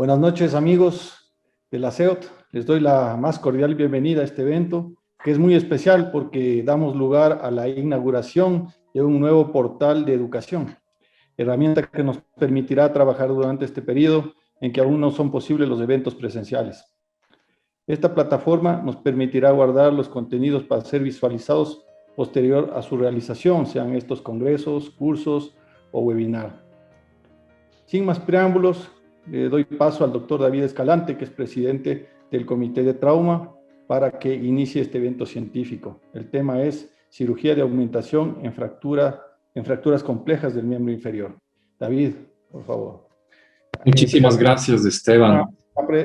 Buenas noches, amigos de la CEOT. Les doy la más cordial bienvenida a este evento, que es muy especial porque damos lugar a la inauguración de un nuevo portal de educación, herramienta que nos permitirá trabajar durante este periodo en que aún no son posibles los eventos presenciales. Esta plataforma nos permitirá guardar los contenidos para ser visualizados posterior a su realización, sean estos congresos, cursos o webinar. Sin más preámbulos, le doy paso al doctor David Escalante, que es presidente del Comité de Trauma, para que inicie este evento científico. El tema es cirugía de aumentación en fracturas complejas del miembro inferior. David, por favor. Muchísimas gracias, Esteban.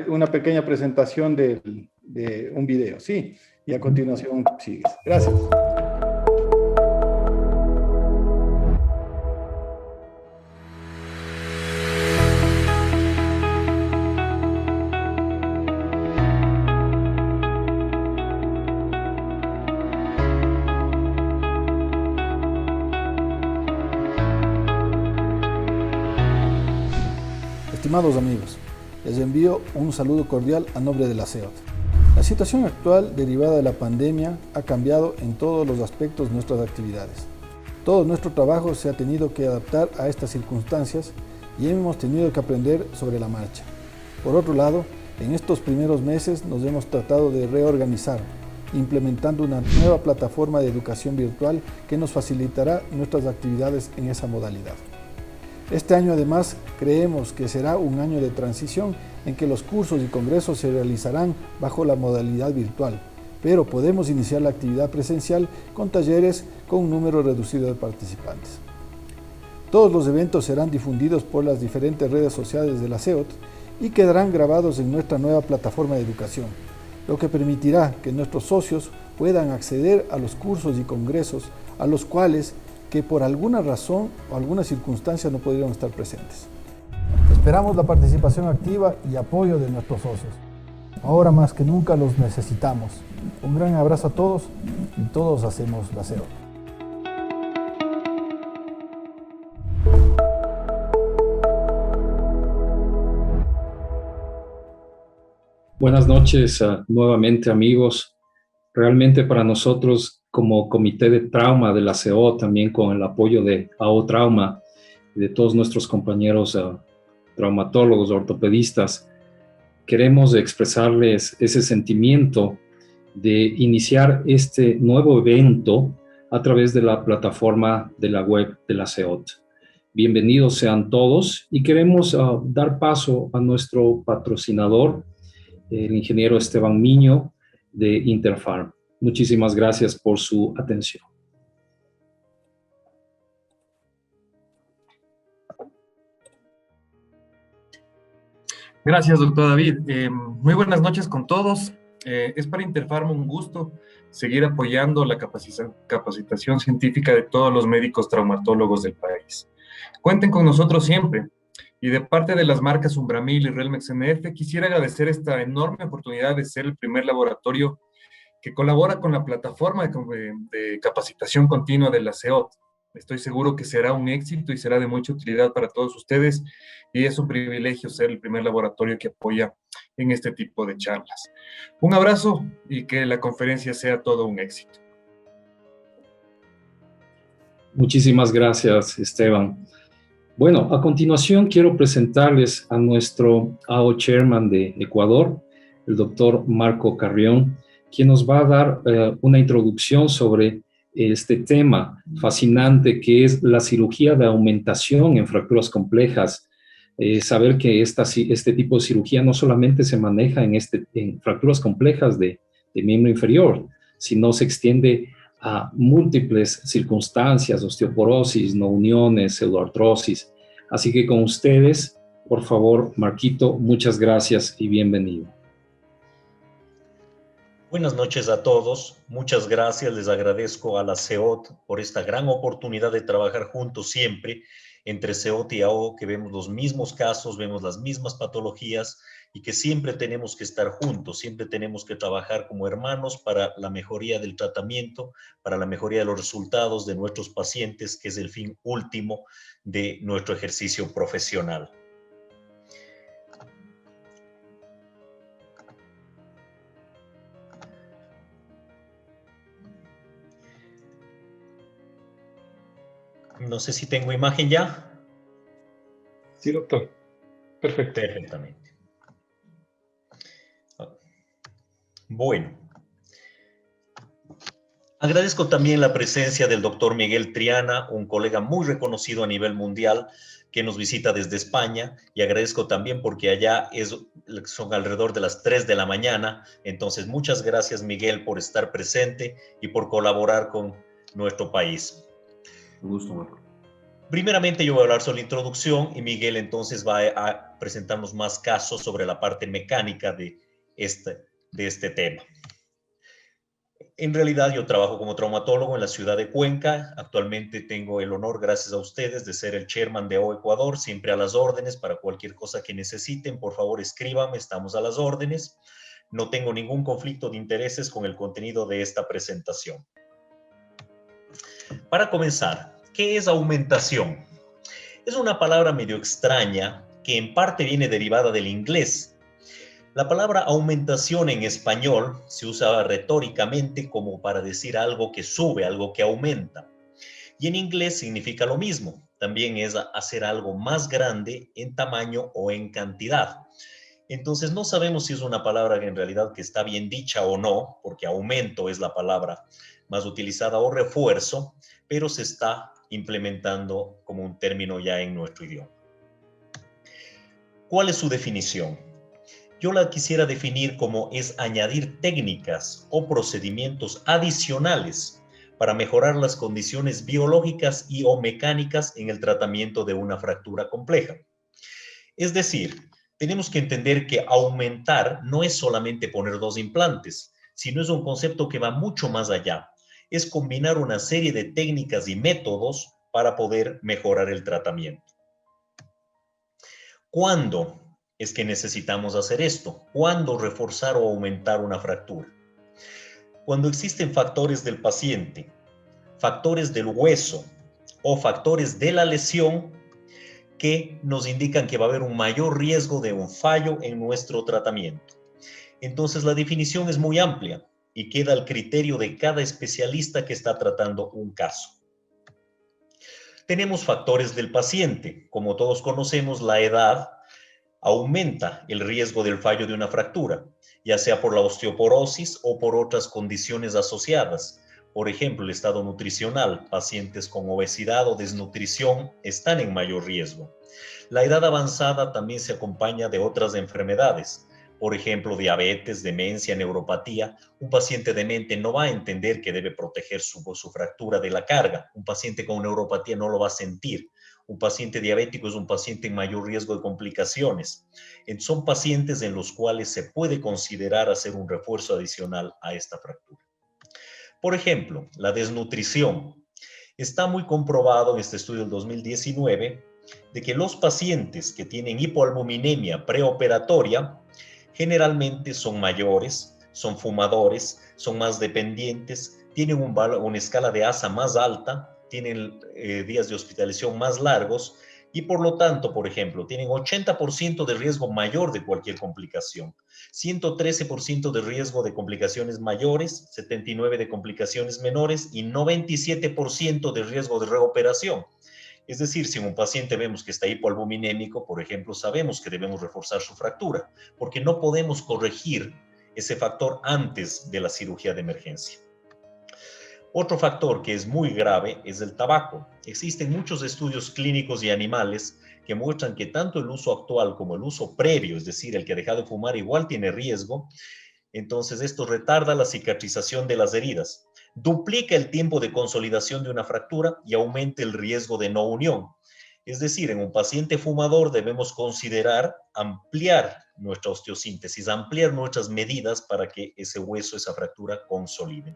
Una pequeña presentación de un video, sí, y a continuación sigues. Gracias. Estimados amigos, les envío un saludo cordial a nombre de la CEOT. La situación actual derivada de la pandemia ha cambiado en todos los aspectos de nuestras actividades. Todo nuestro trabajo se ha tenido que adaptar a estas circunstancias y hemos tenido que aprender sobre la marcha. Por otro lado, en estos primeros meses nos hemos tratado de reorganizar, implementando una nueva plataforma de educación virtual que nos facilitará nuestras actividades en esa modalidad. Este año además creemos que será un año de transición en que los cursos y congresos se realizarán bajo la modalidad virtual, pero podemos iniciar la actividad presencial con talleres con un número reducido de participantes. Todos los eventos serán difundidos por las diferentes redes sociales de la CEOT y quedarán grabados en nuestra nueva plataforma de educación, lo que permitirá que nuestros socios puedan acceder a los cursos y congresos a los cuales que por alguna razón o alguna circunstancia no pudieron estar presentes. Esperamos la participación activa y apoyo de nuestros socios. Ahora más que nunca los necesitamos. Un gran abrazo a todos y todos hacemos la CEOT. Buenas noches nuevamente, amigos. Realmente para nosotros como Comité de Trauma de la CO, también con el apoyo de AO Trauma, de todos nuestros compañeros traumatólogos, ortopedistas, queremos expresarles ese sentimiento de iniciar este nuevo evento a través de la plataforma de la web de la CEOT. Bienvenidos sean todos y queremos dar paso a nuestro patrocinador, el ingeniero Esteban Miño de Interpharm. Muchísimas gracias por su atención. Gracias, doctor David. Muy buenas noches con todos. Es para Interpharm un gusto seguir apoyando la capacitación científica de todos los médicos traumatólogos del país. Cuenten con nosotros siempre. Y de parte de las marcas Umbramil y Relmex NF, quisiera agradecer esta enorme oportunidad de ser el primer laboratorio que colabora con la plataforma de capacitación continua de la CEOT. Estoy seguro que será un éxito y será de mucha utilidad para todos ustedes y es un privilegio ser el primer laboratorio que apoya en este tipo de charlas. Un abrazo y que la conferencia sea todo un éxito. Muchísimas gracias, Esteban. Bueno, a continuación quiero presentarles a nuestro AO Chairman de Ecuador, el doctor Marco Carrión, quien nos va a dar una introducción sobre este tema fascinante que es la cirugía de aumentación en fracturas complejas. Saber que este tipo de cirugía no solamente se maneja en fracturas complejas de miembro inferior, sino se extiende a múltiples circunstancias, osteoporosis, no uniones, pseudoartrosis. Así que con ustedes, por favor, Marquito, muchas gracias y bienvenido. Buenas noches a todos. Muchas gracias. Les agradezco a la CEOT por esta gran oportunidad de trabajar juntos siempre entre CEOT y AO, que vemos los mismos casos, vemos las mismas patologías y que siempre tenemos que estar juntos, siempre tenemos que trabajar como hermanos para la mejoría del tratamiento, para la mejoría de los resultados de nuestros pacientes, que es el fin último de nuestro ejercicio profesional. No sé si tengo imagen ya. Sí, doctor. Perfecto. Perfectamente. Bueno. Agradezco también la presencia del doctor Miguel Triana, un colega muy reconocido a nivel mundial que nos visita desde España, y agradezco también porque allá son alrededor de las 3 de la mañana. Entonces, muchas gracias, Miguel, por estar presente y por colaborar con nuestro país. Un gusto, Marco. Primeramente yo voy a hablar sobre la introducción y Miguel entonces va a presentarnos más casos sobre la parte mecánica de este tema. En realidad yo trabajo como traumatólogo en la ciudad de Cuenca. Actualmente tengo el honor, gracias a ustedes, de ser el chairman de O Ecuador, siempre a las órdenes para cualquier cosa que necesiten. Por favor, escríbanme, estamos a las órdenes. No tengo ningún conflicto de intereses con el contenido de esta presentación. Para comenzar, ¿qué es aumentación? Es una palabra medio extraña que en parte viene derivada del inglés. La palabra aumentación en español se usa retóricamente como para decir algo que sube, algo que aumenta. Y en inglés significa lo mismo. También es hacer algo más grande en tamaño o en cantidad. Entonces no sabemos si es una palabra que en realidad que está bien dicha o no, porque aumento es la palabra más utilizada, o refuerzo, pero se está implementando como un término ya en nuestro idioma. ¿Cuál es su definición? Yo la quisiera definir como es añadir técnicas o procedimientos adicionales para mejorar las condiciones biológicas y o mecánicas en el tratamiento de una fractura compleja. Es decir, tenemos que entender que aumentar no es solamente poner 2 implantes, sino es un concepto que va mucho más allá. Es combinar una serie de técnicas y métodos para poder mejorar el tratamiento. ¿Cuándo es que necesitamos hacer esto? ¿Cuándo reforzar o aumentar una fractura? Cuando existen factores del paciente, factores del hueso o factores de la lesión que nos indican que va a haber un mayor riesgo de un fallo en nuestro tratamiento. Entonces la definición es muy amplia y queda al criterio de cada especialista que está tratando un caso. Tenemos factores del paciente. Como todos conocemos, la edad aumenta el riesgo del fallo de una fractura, ya sea por la osteoporosis o por otras condiciones asociadas. Por ejemplo, el estado nutricional. Pacientes con obesidad o desnutrición están en mayor riesgo. La edad avanzada también se acompaña de otras enfermedades. Por ejemplo, diabetes, demencia, neuropatía. Un paciente demente no va a entender que debe proteger su fractura de la carga. Un paciente con neuropatía no lo va a sentir. Un paciente diabético es un paciente en mayor riesgo de complicaciones. Son pacientes en los cuales se puede considerar hacer un refuerzo adicional a esta fractura. Por ejemplo, la desnutrición. Está muy comprobado en este estudio del 2019 de que los pacientes que tienen hipoalbuminemia preoperatoria generalmente son mayores, son fumadores, son más dependientes, tienen una escala de ASA más alta, tienen días de hospitalización más largos y por lo tanto, por ejemplo, tienen 80% de riesgo mayor de cualquier complicación, 113% de riesgo de complicaciones mayores, 79% de complicaciones menores y 97% de riesgo de reoperación. Es decir, si en un paciente vemos que está hipoalbuminémico, por ejemplo, sabemos que debemos reforzar su fractura, porque no podemos corregir ese factor antes de la cirugía de emergencia. Otro factor que es muy grave es el tabaco. Existen muchos estudios clínicos y animales que muestran que tanto el uso actual como el uso previo, es decir, el que deja de fumar igual tiene riesgo. Entonces esto retarda la cicatrización de las heridas, duplica el tiempo de consolidación de una fractura y aumenta el riesgo de no unión. Es decir, en un paciente fumador debemos considerar ampliar nuestra osteosíntesis, ampliar nuestras medidas para que ese hueso, esa fractura consolide.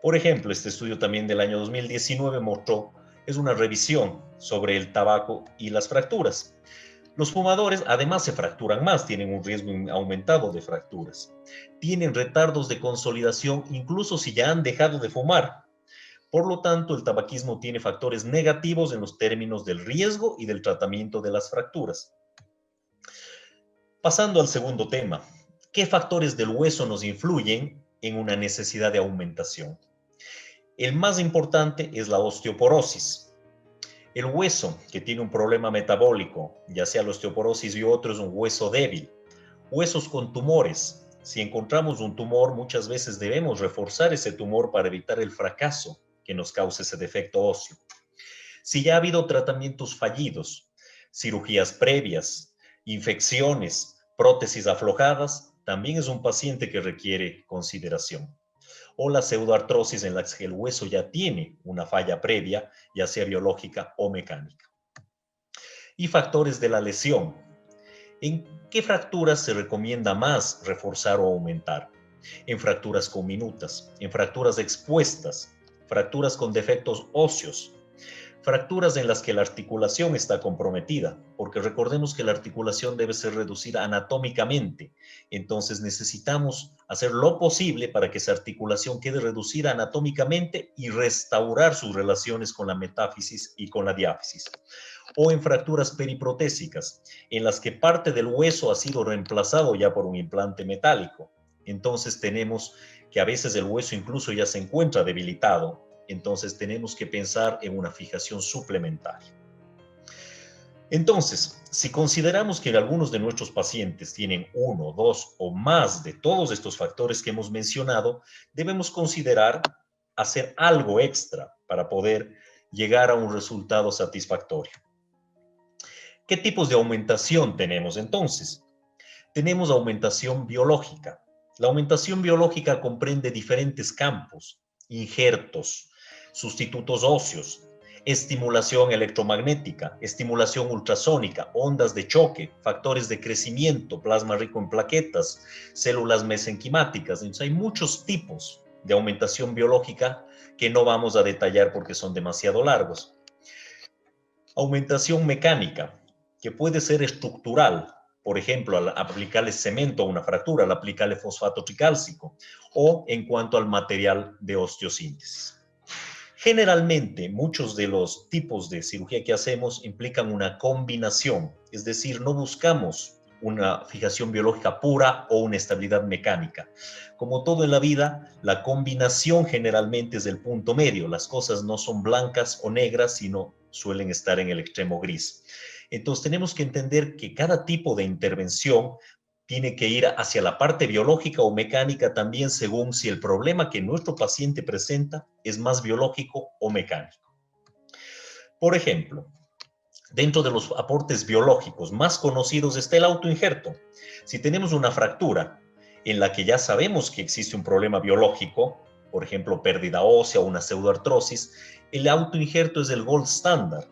Por ejemplo, este estudio también del año 2019 mostró, es una revisión sobre el tabaco y las fracturas. Los fumadores además se fracturan más, tienen un riesgo aumentado de fracturas. Tienen retardos de consolidación incluso si ya han dejado de fumar. Por lo tanto, el tabaquismo tiene factores negativos en los términos del riesgo y del tratamiento de las fracturas. Pasando al segundo tema, ¿qué factores del hueso nos influyen en una necesidad de aumentación? El más importante es la osteoporosis. El hueso que tiene un problema metabólico, ya sea la osteoporosis y otro, es un hueso débil. Huesos con tumores. Si encontramos un tumor, muchas veces debemos reforzar ese tumor para evitar el fracaso que nos cause ese defecto óseo. Si ya ha habido tratamientos fallidos, cirugías previas, infecciones, prótesis aflojadas, también es un paciente que requiere consideración. O la pseudoartrosis en la que el hueso ya tiene una falla previa, ya sea biológica o mecánica. Y factores de la lesión. ¿En qué fracturas se recomienda más reforzar o aumentar? En fracturas comminutas, en fracturas expuestas, fracturas con defectos óseos, fracturas en las que la articulación está comprometida, porque recordemos que la articulación debe ser reducida anatómicamente, entonces necesitamos hacer lo posible para que esa articulación quede reducida anatómicamente y restaurar sus relaciones con la metáfisis y con la diáfisis. O en fracturas periprotésicas, en las que parte del hueso ha sido reemplazado ya por un implante metálico. Entonces tenemos que a veces el hueso incluso ya se encuentra debilitado, entonces tenemos que pensar en una fijación suplementaria. Entonces, si consideramos que algunos de nuestros pacientes tienen uno, dos o más de todos estos factores que hemos mencionado, debemos considerar hacer algo extra para poder llegar a un resultado satisfactorio. ¿Qué tipos de aumentación tenemos entonces? Tenemos aumentación biológica. La aumentación biológica comprende diferentes campos: injertos, sustitutos óseos, estimulación electromagnética, estimulación ultrasónica, ondas de choque, factores de crecimiento, plasma rico en plaquetas, células mesenquimáticas. Entonces hay muchos tipos de aumentación biológica que no vamos a detallar porque son demasiado largos. Aumentación mecánica, que puede ser estructural, por ejemplo, al aplicarle cemento a una fractura, al aplicarle fosfato tricálcico, o en cuanto al material de osteosíntesis. Generalmente, muchos de los tipos de cirugía que hacemos implican una combinación, es decir, no buscamos una fijación biológica pura o una estabilidad mecánica. Como todo en la vida, la combinación generalmente es el punto medio. Las cosas no son blancas o negras, sino suelen estar en el extremo gris. Entonces tenemos que entender que cada tipo de intervención tiene que ir hacia la parte biológica o mecánica también, según si el problema que nuestro paciente presenta es más biológico o mecánico. Por ejemplo, dentro de los aportes biológicos más conocidos está el autoinjerto. Si tenemos una fractura en la que ya sabemos que existe un problema biológico, por ejemplo, pérdida ósea o una pseudoartrosis, el autoinjerto es el gold standard.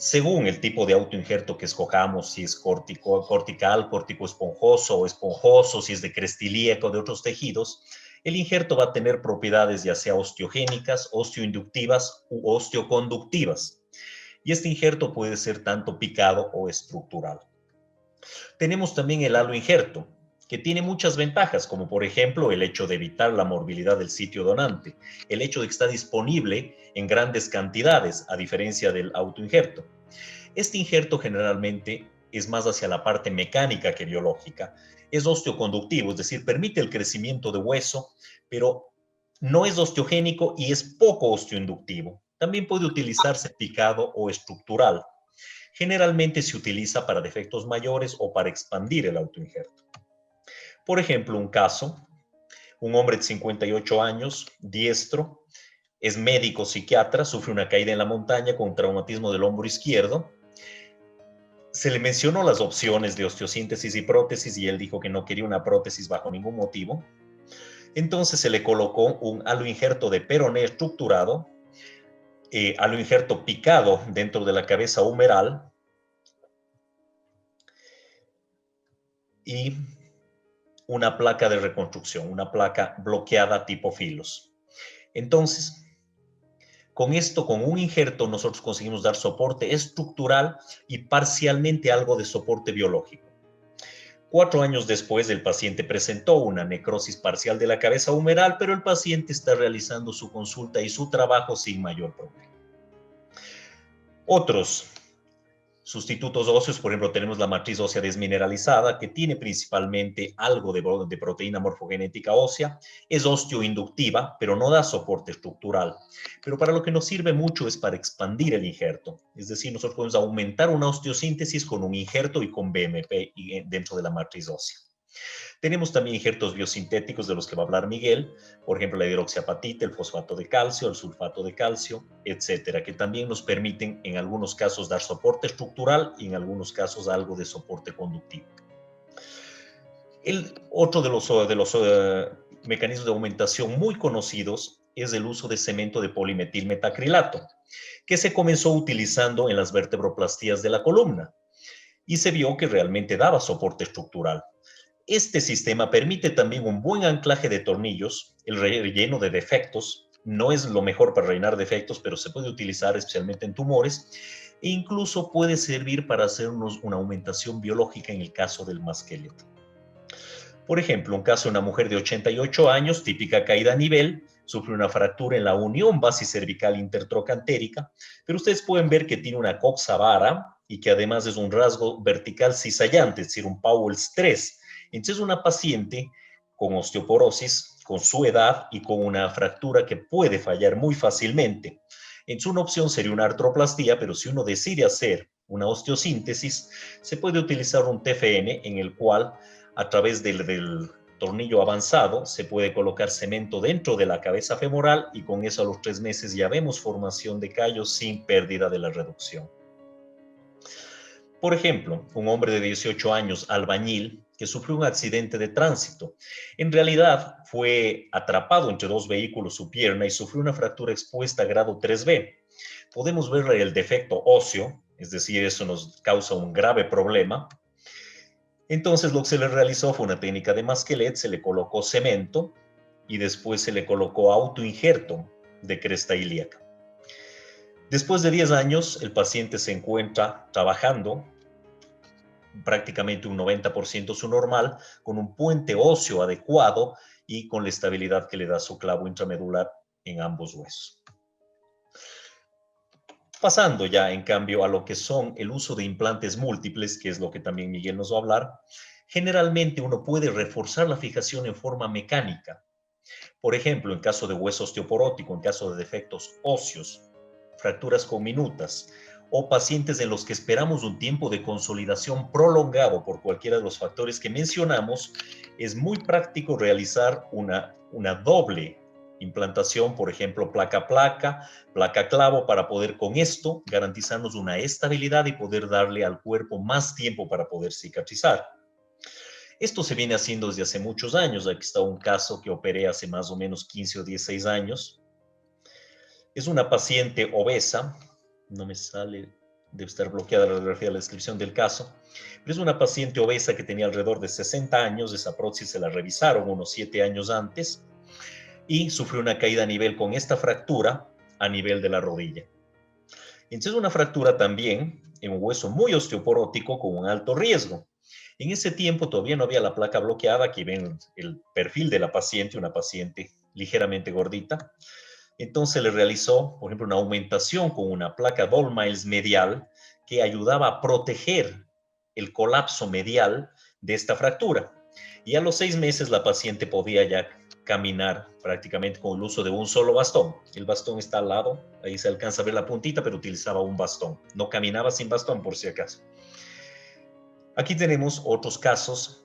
Según el tipo de autoinjerto que escojamos, si es cortical, corticoesponjoso o esponjoso, si es de crestilíaco, de otros tejidos, el injerto va a tener propiedades ya sea osteogénicas, osteoinductivas u osteoconductivas. Y este injerto puede ser tanto picado o estructural. Tenemos también el aloinjerto, que tiene muchas ventajas, como por ejemplo el hecho de evitar la morbilidad del sitio donante, el hecho de que está disponible en grandes cantidades, a diferencia del autoinjerto. Este injerto generalmente es más hacia la parte mecánica que biológica. Es osteoconductivo, es decir, permite el crecimiento de hueso, pero no es osteogénico y es poco osteoinductivo. También puede utilizarse picado o estructural. Generalmente se utiliza para defectos mayores o para expandir el autoinjerto. Por ejemplo, un caso, un hombre de 58 años, diestro, es médico psiquiatra, sufre una caída en la montaña con traumatismo del hombro izquierdo. Se le mencionó las opciones de osteosíntesis y prótesis y él dijo que no quería una prótesis bajo ningún motivo. Entonces se le colocó un aloinjerto de peroné estructurado, aloinjerto picado dentro de la cabeza humeral y una placa de reconstrucción, una placa bloqueada tipo filos. Entonces, con esto, con un injerto, nosotros conseguimos dar soporte estructural y parcialmente algo de soporte biológico. 4 años después, el paciente presentó una necrosis parcial de la cabeza humeral, pero el paciente está realizando su consulta y su trabajo sin mayor problema. Otros Sustitutos óseos, por ejemplo, tenemos la matriz ósea desmineralizada, que tiene principalmente algo de proteína morfogenética ósea. Es osteoinductiva, pero no da soporte estructural. Pero para lo que nos sirve mucho es para expandir el injerto. Es decir, nosotros podemos aumentar una osteosíntesis con un injerto y con BMP dentro de la matriz ósea. Tenemos también injertos biosintéticos de los que va a hablar Miguel, por ejemplo, la hidroxiapatita, el fosfato de calcio, el sulfato de calcio, etcétera, que también nos permiten en algunos casos dar soporte estructural y en algunos casos algo de soporte conductivo. Otro de los mecanismos de aumentación muy conocidos es el uso de cemento de polimetilmetacrilato, que se comenzó utilizando en las vertebroplastías de la columna y se vio que realmente daba soporte estructural. Este sistema permite también un buen anclaje de tornillos, el relleno de defectos. No es lo mejor para rellenar defectos, pero se puede utilizar especialmente en tumores e incluso puede servir para hacernos una aumentación biológica en el caso del masqueleto. Por ejemplo, un caso de una mujer de 88 años, típica caída a nivel, sufre una fractura en la unión basicervical intertrocantérica, pero ustedes pueden ver que tiene una coxa vara y que además es un rasgo vertical cizallante, es decir, un Powell's 3. Entonces, es una paciente con osteoporosis, con su edad y con una fractura que puede fallar muy fácilmente. Entonces, una opción sería una artroplastía, pero si uno decide hacer una osteosíntesis, se puede utilizar un TFN en el cual, a través del tornillo avanzado, se puede colocar cemento dentro de la cabeza femoral y con eso a los 3 meses ya vemos formación de callos sin pérdida de la reducción. Por ejemplo, un hombre de 18 años, albañil, que sufrió un accidente de tránsito. En realidad, fue atrapado entre 2 vehículos su pierna y sufrió una fractura expuesta a grado 3B. Podemos ver el defecto óseo, es decir, eso nos causa un grave problema. Entonces, lo que se le realizó fue una técnica de Masquelet, se le colocó cemento y después se le colocó autoinjerto de cresta ilíaca. Después de 10 años, el paciente se encuentra trabajando prácticamente un 90% su normal, con un puente óseo adecuado y con la estabilidad que le da su clavo intramedular en ambos huesos. Pasando ya, en cambio, a lo que son el uso de implantes múltiples, que es lo que también Miguel nos va a hablar, generalmente uno puede reforzar la fijación en forma mecánica. Por ejemplo, en caso de hueso osteoporótico, en caso de defectos óseos, fracturas comminutas o pacientes en los que esperamos un tiempo de consolidación prolongado por cualquiera de los factores que mencionamos, es muy práctico realizar una doble implantación, por ejemplo, placa-placa, placa-clavo, para poder con esto garantizarnos una estabilidad y poder darle al cuerpo más tiempo para poder cicatrizar. Esto se viene haciendo desde hace muchos años. Aquí está un caso que operé hace más o menos 15 o 16 años. Es una paciente obesa, no me sale, debe estar bloqueada la radiografía de la descripción del caso, pero es una paciente obesa que tenía alrededor de 60 años, esa prótesis se la revisaron unos 7 años antes, y sufrió una caída a nivel con esta fractura a nivel de la rodilla. Entonces, una fractura también en un hueso muy osteoporótico con un alto riesgo. En ese tiempo todavía no había la placa bloqueada. Aquí ven el perfil de la paciente, una paciente ligeramente gordita. Entonces le realizó, por ejemplo, una aumentación con una placa Dol-Miles medial que ayudaba a proteger el colapso medial de esta fractura. Y a los 6 meses la paciente podía ya caminar prácticamente con el uso de un solo bastón. El bastón está al lado, ahí se alcanza a ver la puntita, pero utilizaba un bastón. No caminaba sin bastón, por si acaso. Aquí tenemos otros casos.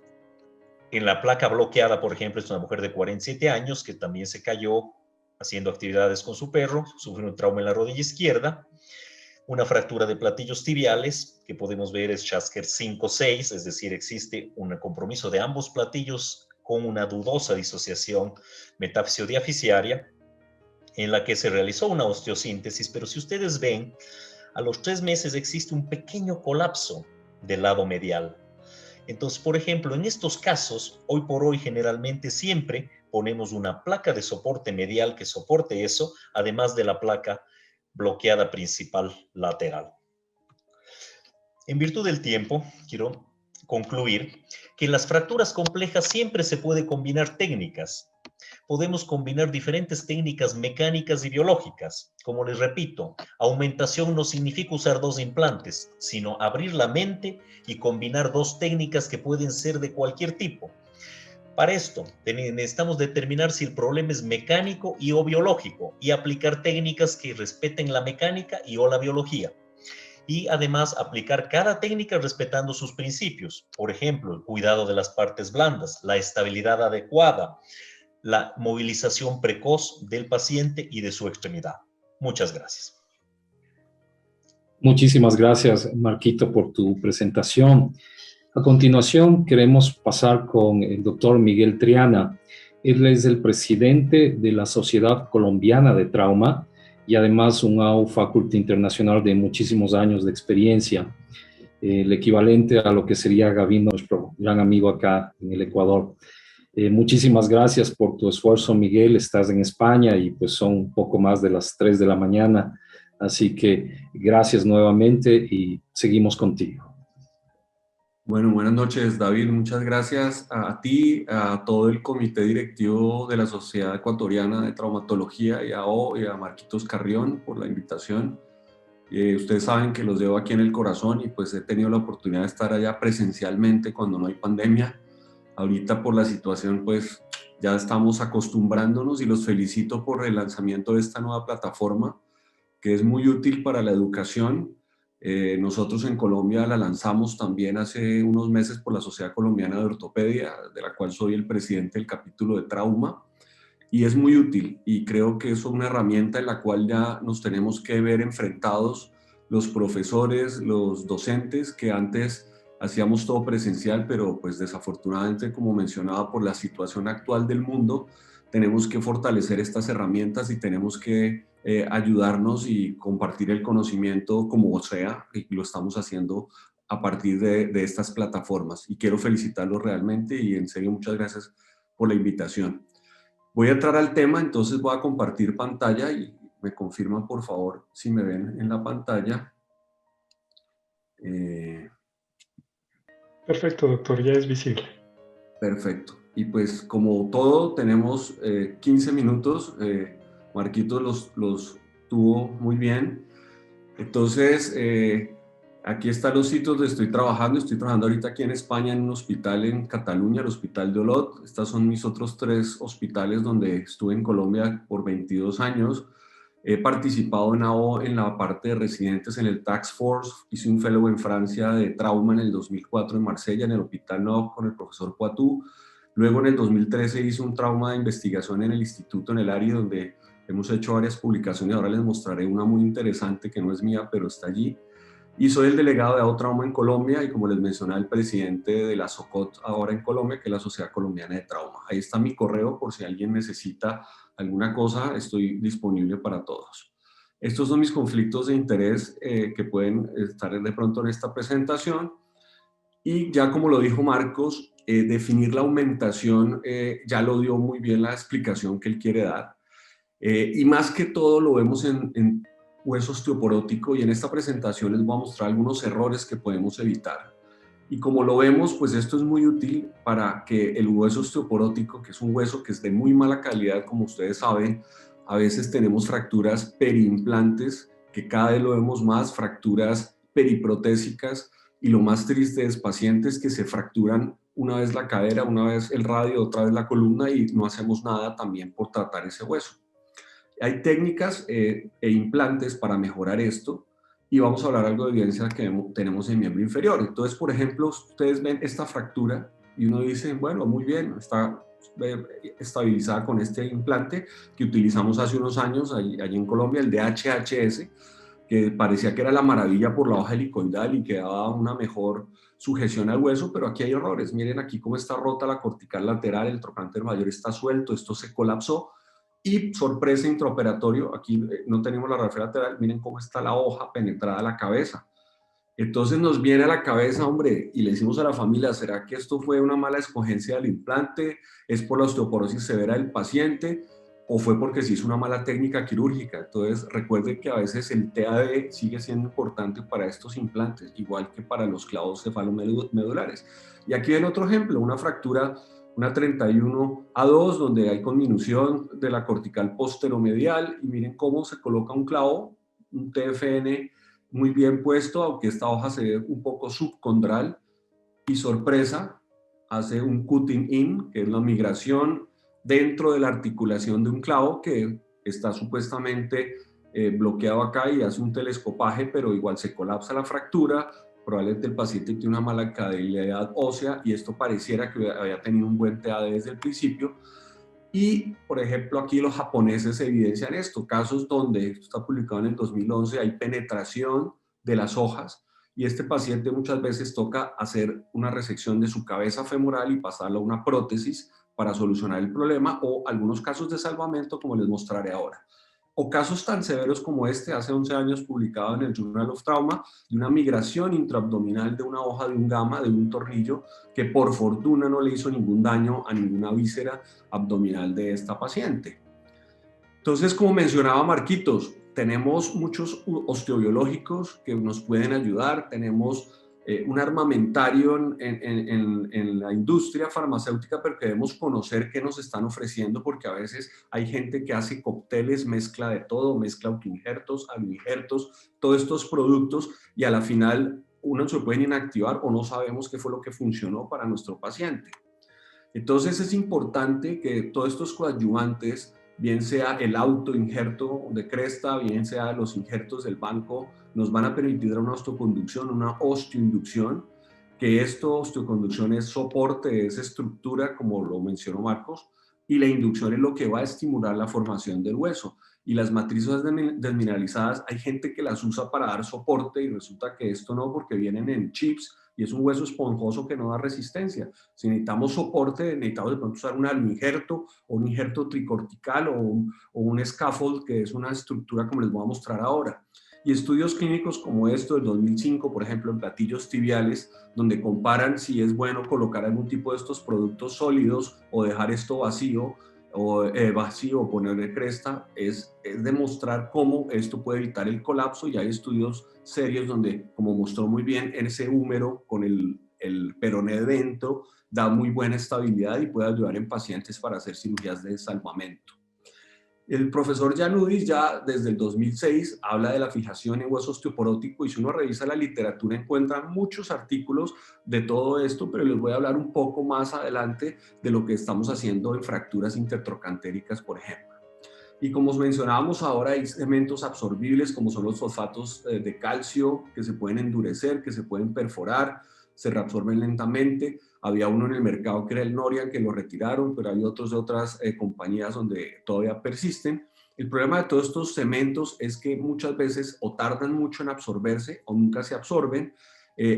En la placa bloqueada, por ejemplo, es una mujer de 47 años que también se cayó haciendo actividades con su perro, sufrió un trauma en la rodilla izquierda, una fractura de platillos tibiales, que podemos ver es Schasker 5-6, es decir, existe un compromiso de ambos platillos con una dudosa disociación metafisio-diaficiaria, en la que se realizó una osteosíntesis, pero si ustedes ven, a los 3 meses existe un pequeño colapso del lado medial. Entonces, por ejemplo, en estos casos, hoy por hoy generalmente siempre ponemos una placa de soporte medial que soporte eso, además de la placa bloqueada principal lateral. En virtud del tiempo, quiero concluir que en las fracturas complejas siempre se puede combinar técnicas. podemos combinar diferentes técnicas mecánicas y biológicas. Como les repito, aumentación no significa usar 2 implantes, sino abrir la mente y combinar 2 técnicas que pueden ser de cualquier tipo. Para esto, necesitamos determinar si el problema es mecánico y o biológico y aplicar técnicas que respeten la mecánica y o la biología. Y además aplicar cada técnica respetando sus principios. Por ejemplo, el cuidado de las partes blandas, la estabilidad adecuada, la movilización precoz del paciente y de su extremidad. Muchas gracias. Muchísimas gracias, Marquito, por tu presentación. A continuación, queremos pasar con el doctor Miguel Triana. Él es el presidente de la Sociedad Colombiana de Trauma y además un AO Faculty Internacional de muchísimos años de experiencia, el equivalente a lo que sería Gavino, nuestro gran amigo acá en el Ecuador. Muchísimas gracias por tu esfuerzo, Miguel. Estás en España y pues son un poco más de las 3 de la mañana, así que gracias nuevamente y seguimos contigo. Bueno, buenas noches, David. Muchas gracias a ti, a todo el comité directivo de la Sociedad Ecuatoriana de Traumatología y a Marquitos Carrión por la invitación. Ustedes saben que los llevo aquí en el corazón y pues he tenido la oportunidad de estar allá presencialmente cuando no hay pandemia. Ahorita por la situación pues ya estamos acostumbrándonos y los felicito por el lanzamiento de esta nueva plataforma que es muy útil para la educación. Nosotros en Colombia la lanzamos también hace unos meses por la Sociedad Colombiana de Ortopedia, de la cual soy el presidente del capítulo de trauma, y es muy útil y creo que es una herramienta en la cual ya nos tenemos que ver enfrentados los profesores, los docentes, que antes hacíamos todo presencial, pero pues desafortunadamente, como mencionaba, por la situación actual del mundo, tenemos que fortalecer estas herramientas y tenemos que ayudarnos y compartir el conocimiento como sea, y lo estamos haciendo a partir de estas plataformas. Y quiero felicitarlos realmente y en serio muchas gracias por la invitación. Voy a entrar al tema, entonces voy a compartir pantalla y me confirman por favor si me ven en la pantalla. Perfecto, doctor, ya es visible. Perfecto. Y pues como todo tenemos 15 minutos, Marquitos los tuvo muy bien. Entonces, aquí están los sitios donde estoy trabajando ahorita aquí en España en un hospital en Cataluña, el Hospital de Olot. Estos son mis otros 3 hospitales donde estuve en Colombia por 22 años. He participado en AO en la parte de residentes en el Task Force, hice un fellow en Francia de trauma en el 2004 en Marsella, en el Hospital Nov con el profesor Poitou. Luego en el 2013 hice un trauma de investigación en el Instituto en el área donde hemos hecho varias publicaciones, ahora les mostraré una muy interesante que no es mía, pero está allí. Y soy el delegado de AO Trauma en Colombia y como les mencioné, el presidente de la SOCOT ahora en Colombia, que es la Sociedad Colombiana de Trauma. Ahí está mi correo por si alguien necesita alguna cosa, estoy disponible para todos. Estos son mis conflictos de interés que pueden estar de pronto en esta presentación. Y ya como lo dijo Marcos, definir la aumentación ya lo dio muy bien la explicación que él quiere dar. Y más que todo lo vemos en hueso osteoporótico y en esta presentación les voy a mostrar algunos errores que podemos evitar. Y como lo vemos, pues esto es muy útil para que el hueso osteoporótico, que es un hueso que es de muy mala calidad, como ustedes saben, a veces tenemos fracturas periimplantes, que cada vez lo vemos más, fracturas periprotésicas, y lo más triste es pacientes que se fracturan una vez la cadera, una vez el radio, otra vez la columna y no hacemos nada también por tratar ese hueso. Hay técnicas e implantes para mejorar esto y vamos a hablar algo de evidencia que tenemos en miembro inferior. Entonces, por ejemplo, ustedes ven esta fractura y uno dice, bueno, muy bien, está estabilizada con este implante que utilizamos hace unos años allí en Colombia, el de HHS, que parecía que era la maravilla por la hoja helicoidal y que daba una mejor sujeción al hueso, pero aquí hay errores. Miren aquí cómo está rota la cortical lateral, el trocánter mayor está suelto, esto se colapsó. Y sorpresa intraoperatorio, aquí no tenemos la radiografía lateral, miren cómo está la hoja penetrada a la cabeza. Entonces nos viene a la cabeza, hombre, y le decimos a la familia, ¿será que esto fue una mala escogencia del implante? ¿Es por la osteoporosis severa del paciente? ¿O fue porque se hizo una mala técnica quirúrgica? Entonces recuerden que a veces el TAD sigue siendo importante para estos implantes, igual que para los clavos cefalomedulares. Y aquí ven otro ejemplo, una fractura una 31A2 donde hay conminución de la cortical posteromedial y miren cómo se coloca un clavo, un TFN muy bien puesto, aunque esta hoja se ve un poco subcondral, y sorpresa, hace un cutting in, que es la migración dentro de la articulación de un clavo que está supuestamente bloqueado acá y hace un telescopaje, pero igual se colapsa la fractura, probablemente el paciente tiene una mala calidad ósea y esto pareciera que había tenido un buen TAD desde el principio. Y, por ejemplo, aquí los japoneses evidencian esto, casos donde, esto está publicado en el 2011, hay penetración de las hojas y este paciente muchas veces toca hacer una resección de su cabeza femoral y pasarlo a una prótesis para solucionar el problema, o algunos casos de salvamento como les mostraré ahora. O casos tan severos como este, hace 11 años publicado en el Journal of Trauma, de una migración intraabdominal de una hoja de un gama, de un tornillo, que por fortuna no le hizo ningún daño a ninguna víscera abdominal de esta paciente. Entonces, como mencionaba Marquitos, tenemos muchos osteobiológicos que nos pueden ayudar, tenemos un armamentario en la industria farmacéutica, pero que debemos conocer qué nos están ofreciendo, porque a veces hay gente que hace cócteles, mezcla de todo, mezcla autoinjertos, aloinjertos, todos estos productos, y a la final uno se pueden inactivar o no sabemos qué fue lo que funcionó para nuestro paciente. Entonces es importante que todos estos coadyuvantes, bien sea el autoinjerto de cresta, bien sea los injertos del banco, nos van a permitir dar una osteoconducción, una osteoinducción, que esto, osteoconducción es soporte, es estructura, como lo mencionó Marcos, y la inducción es lo que va a estimular la formación del hueso. Y las matrices desmineralizadas, hay gente que las usa para dar soporte y resulta que esto no, porque vienen en chips y es un hueso esponjoso que no da resistencia. Si necesitamos soporte, necesitamos de pronto usar un injerto o un injerto tricortical o un scaffold, que es una estructura como les voy a mostrar ahora. Y estudios clínicos como esto del 2005, por ejemplo, en platillos tibiales, donde comparan si es bueno colocar algún tipo de estos productos sólidos o dejar esto vacío, o ponerle cresta, es demostrar cómo esto puede evitar el colapso, y hay estudios serios donde, como mostró muy bien, ese húmero con el peroné dentro da muy buena estabilidad y puede ayudar en pacientes para hacer cirugías de salvamento. El profesor Janudis ya desde el 2006 habla de la fijación en hueso osteoporótico, y si uno revisa la literatura encuentra muchos artículos de todo esto, pero les voy a hablar un poco más adelante de lo que estamos haciendo en fracturas intertrocantéricas, por ejemplo. Y como mencionábamos ahora, hay cementos absorbibles como son los fosfatos de calcio, que se pueden endurecer, que se pueden perforar, se reabsorben lentamente. Había uno en el mercado que era el Norian, que lo retiraron, pero hay otros de otras compañías donde todavía persisten. El problema de todos estos cementos es que muchas veces o tardan mucho en absorberse o nunca se absorben,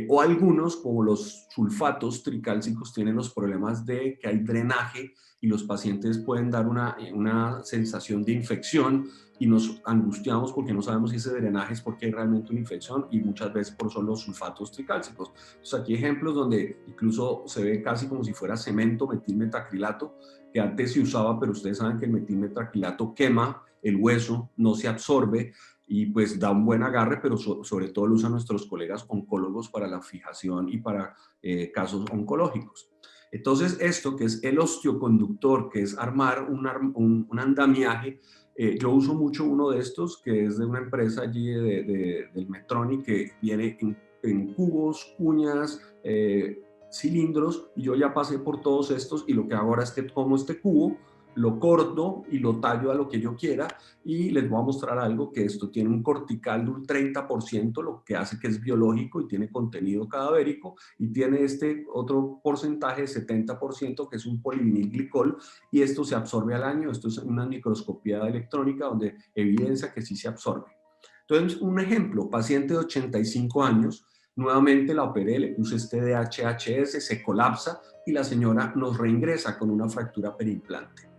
o algunos, como los sulfatos tricálcicos, tienen los problemas de que hay drenaje y los pacientes pueden dar una sensación de infección, y nos angustiamos porque no sabemos si ese drenaje es porque hay realmente una infección, y muchas veces por son los sulfatos tricálcicos. Entonces aquí ejemplos donde incluso se ve casi como si fuera cemento, metilmetacrilato, que antes se usaba, pero ustedes saben que el metilmetacrilato quema el hueso, no se absorbe y pues da un buen agarre, pero sobre todo lo usan nuestros colegas oncólogos para la fijación y para casos oncológicos. Entonces esto que es el osteoconductor, que es armar un andamiaje, yo uso mucho uno de estos que es de una empresa allí del Medtronic, que viene en cubos, cuñas, cilindros, y yo ya pasé por todos estos, y lo que hago ahora es que tomo este cubo, lo corto y lo tallo a lo que yo quiera, y les voy a mostrar algo, que esto tiene un cortical de un 30%, lo que hace que es biológico y tiene contenido cadavérico, y tiene este otro porcentaje de 70% que es un polivinilglicol, y esto se absorbe al año. Esto es una microscopía electrónica donde evidencia que sí se absorbe. Entonces, un ejemplo, paciente de 85 años, nuevamente la operé, le puse este DHHS, se colapsa y la señora nos reingresa con una fractura perimplante.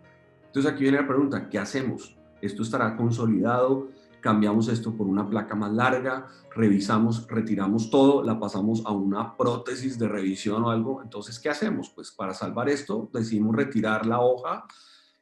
Entonces aquí viene la pregunta, ¿qué hacemos? ¿Esto estará consolidado? ¿Cambiamos esto por una placa más larga? ¿Revisamos, retiramos todo, la pasamos a una prótesis de revisión o algo? Entonces, ¿qué hacemos? Pues para salvar esto decidimos retirar la hoja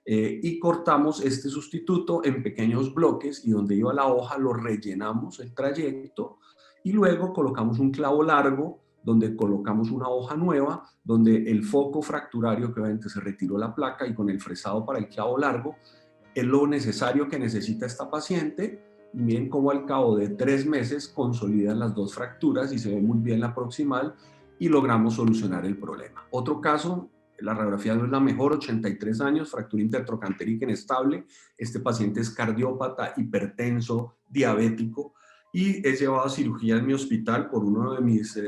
y cortamos este sustituto en pequeños bloques, y donde iba la hoja lo rellenamos el trayecto y luego colocamos un clavo largo donde colocamos una hoja nueva, donde el foco fracturario, que obviamente se retiró la placa, y con el fresado para el clavo largo, es lo necesario que necesita esta paciente. Y miren cómo al cabo de 3 meses consolidan las 2 fracturas y se ve muy bien la proximal y logramos solucionar el problema. Otro caso, la radiografía no es la mejor, 83 años, fractura intertrocantérica inestable. Este paciente es cardiópata, hipertenso, diabético y es llevado a cirugía en mi hospital por uno de mis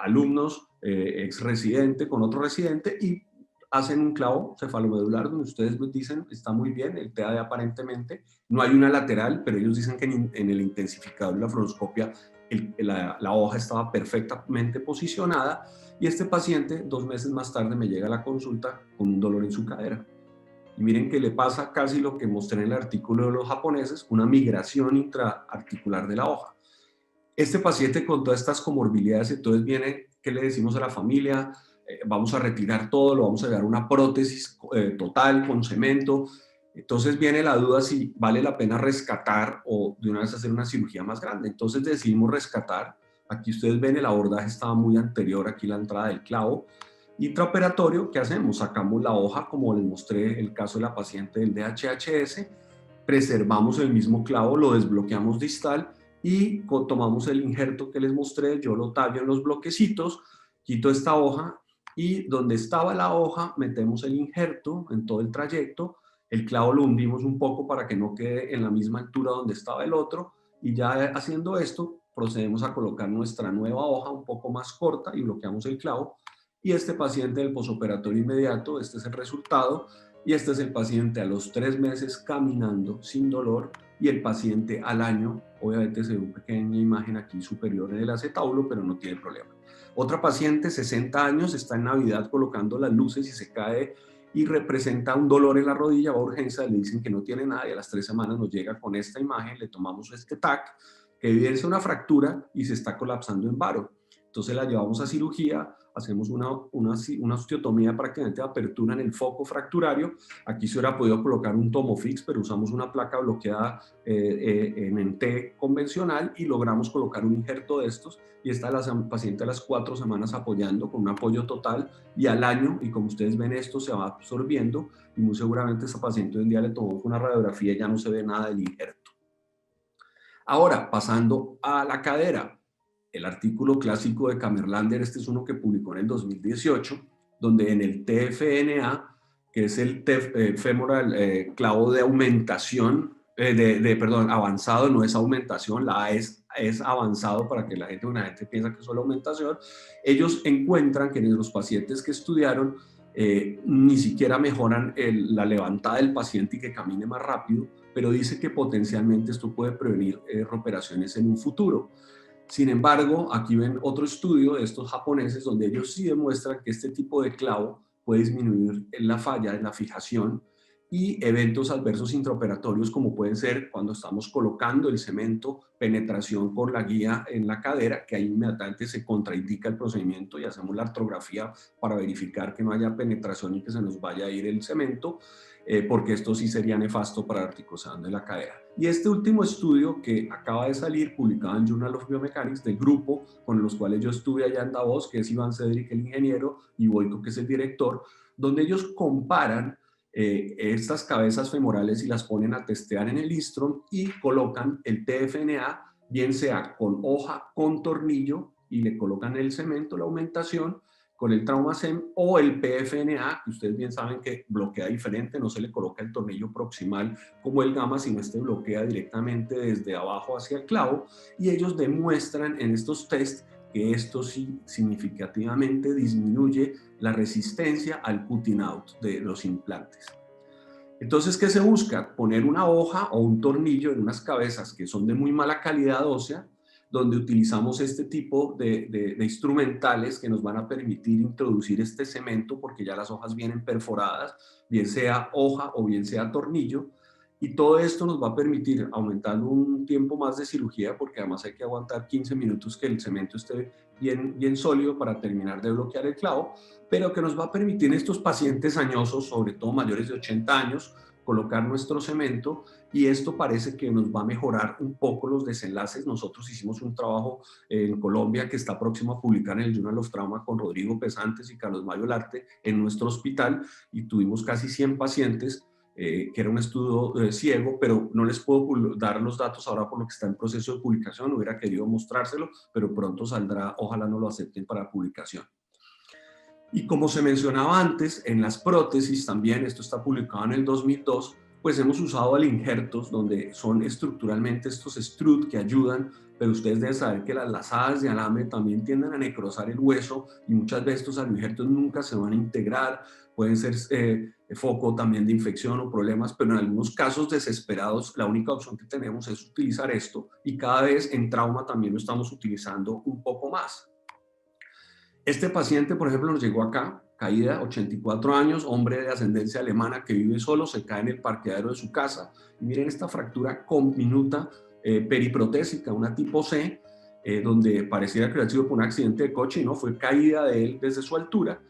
alumnos, ex residente, con otro residente, y hacen un clavo cefalomedular donde ustedes dicen está muy bien, el TAD aparentemente, no hay una lateral, pero ellos dicen que en el intensificador y la fluoroscopia la hoja estaba perfectamente posicionada, y este paciente 2 meses más tarde me llega a la consulta con un dolor en su cadera. Y miren que le pasa casi lo que mostré en el artículo de los japoneses, una migración intraarticular de la hoja. Este paciente con todas estas comorbilidades, entonces viene, ¿qué le decimos a la familia? Vamos a retirar todo, lo vamos a llevar a una prótesis total con cemento. Entonces viene la duda si vale la pena rescatar o de una vez hacer una cirugía más grande. Entonces decidimos rescatar. Aquí ustedes ven el abordaje estaba muy anterior, aquí la entrada del clavo. Intraoperatorio, ¿qué hacemos? Sacamos la hoja, como les mostré el caso de la paciente del DHHS, preservamos el mismo clavo, lo desbloqueamos distal y tomamos el injerto que les mostré, yo lo tallo en los bloquecitos, quito esta hoja y donde estaba la hoja metemos el injerto en todo el trayecto, el clavo lo hundimos un poco para que no quede en la misma altura donde estaba el otro, y ya haciendo esto procedemos a colocar nuestra nueva hoja un poco más corta y bloqueamos el clavo. Y este paciente del posoperatorio inmediato, este es el resultado, y este es el paciente a los 3 meses caminando sin dolor, y el paciente al año, obviamente se ve una pequeña imagen aquí superior en el acetábulo, pero no tiene problema. Otra paciente, 60 años, está en Navidad colocando las luces y se cae y representa un dolor en la rodilla, va a urgencia, le dicen que no tiene nada y a las 3 semanas nos llega con esta imagen, le tomamos este TAC que evidencia una fractura y se está colapsando en varo. Entonces la llevamos a cirugía, hacemos una osteotomía prácticamente de apertura en el foco fracturario. Aquí se hubiera podido colocar un Tomofix, pero usamos una placa bloqueada en T convencional y logramos colocar un injerto de estos, y está la paciente a las 4 semanas apoyando con un apoyo total, y al año, y como ustedes ven, esto se va absorbiendo y muy seguramente esta paciente hoy en día le tomamos una radiografía y ya no se ve nada del injerto. Ahora, pasando a la cadera. El artículo clásico de Kammerlander, este es uno que publicó en el 2018, donde en el TFNA, que es el femoral clavo de aumentación, avanzado, no es aumentación, la A es avanzado para que la gente piensa que es solo aumentación, ellos encuentran que en los pacientes que estudiaron ni siquiera mejoran la levantada del paciente y que camine más rápido, pero dice que potencialmente esto puede prevenir operaciones en un futuro. Sin embargo, aquí ven otro estudio de estos japoneses donde ellos sí demuestran que este tipo de clavo puede disminuir la falla en la fijación y eventos adversos intraoperatorios, como pueden ser cuando estamos colocando el cemento, penetración por la guía en la cadera, que ahí inmediatamente se contraindica el procedimiento y hacemos la artrografía para verificar que no haya penetración y que se nos vaya a ir el cemento, porque esto sí sería nefasto para la articulación de la cadera. Y este último estudio que acaba de salir, publicado en Journal of Biomechanics, del grupo con los cuales yo estuve allá en Davos, que es Iván Cedric, el ingeniero, y Boyko, que es el director, donde ellos comparan estas cabezas femorales y las ponen a testear en el Istron y colocan el TFNA, bien sea con hoja, con tornillo, y le colocan el cemento, la aumentación, con el TraumaSem, o el PFNA, que ustedes bien saben que bloquea diferente, no se le coloca el tornillo proximal como el gamma, sino este bloquea directamente desde abajo hacia el clavo, y ellos demuestran en estos tests que esto sí significativamente disminuye la resistencia al cutting out de los implantes. Entonces, ¿qué se busca? Poner una hoja o un tornillo en unas cabezas que son de muy mala calidad ósea, donde utilizamos este tipo de instrumentales que nos van a permitir introducir este cemento, porque ya las hojas vienen perforadas, bien sea hoja o bien sea tornillo, y todo esto nos va a permitir aumentar un tiempo más de cirugía, porque además hay que aguantar 15 minutos que el cemento esté bien sólido para terminar de bloquear el clavo, pero que nos va a permitir en estos pacientes añosos, sobre todo mayores de 80 años, colocar nuestro cemento y esto parece que nos va a mejorar un poco los desenlaces. Nosotros hicimos un trabajo en Colombia que está próximo a publicar en el Journal of Trauma con Rodrigo Pesantes y Carlos Mayo Larte en nuestro hospital y tuvimos casi 100 pacientes, que era un estudio ciego, pero no les puedo dar los datos ahora por lo que está en proceso de publicación. Hubiera querido mostrárselo, pero pronto saldrá, ojalá no lo acepten para publicación. Y como se mencionaba antes, en las prótesis también, esto está publicado en el 2002, pues hemos usado alinjertos donde son estructuralmente estos strut que ayudan, pero ustedes deben saber que las lazadas de alambre también tienden a necrosar el hueso y muchas veces estos alinjertos nunca se van a integrar, pueden ser foco también de infección o problemas, pero en algunos casos desesperados la única opción que tenemos es utilizar esto y cada vez en trauma también lo estamos utilizando un poco más. Este paciente, por ejemplo, nos llegó acá, caída, 84 años, hombre de ascendencia alemana que vive solo, se cae en el parqueadero de su casa. Y miren esta fractura conminuta periprotésica, una tipo C, donde pareciera que había sido por un accidente de coche y no, fue caída de él desde su altura.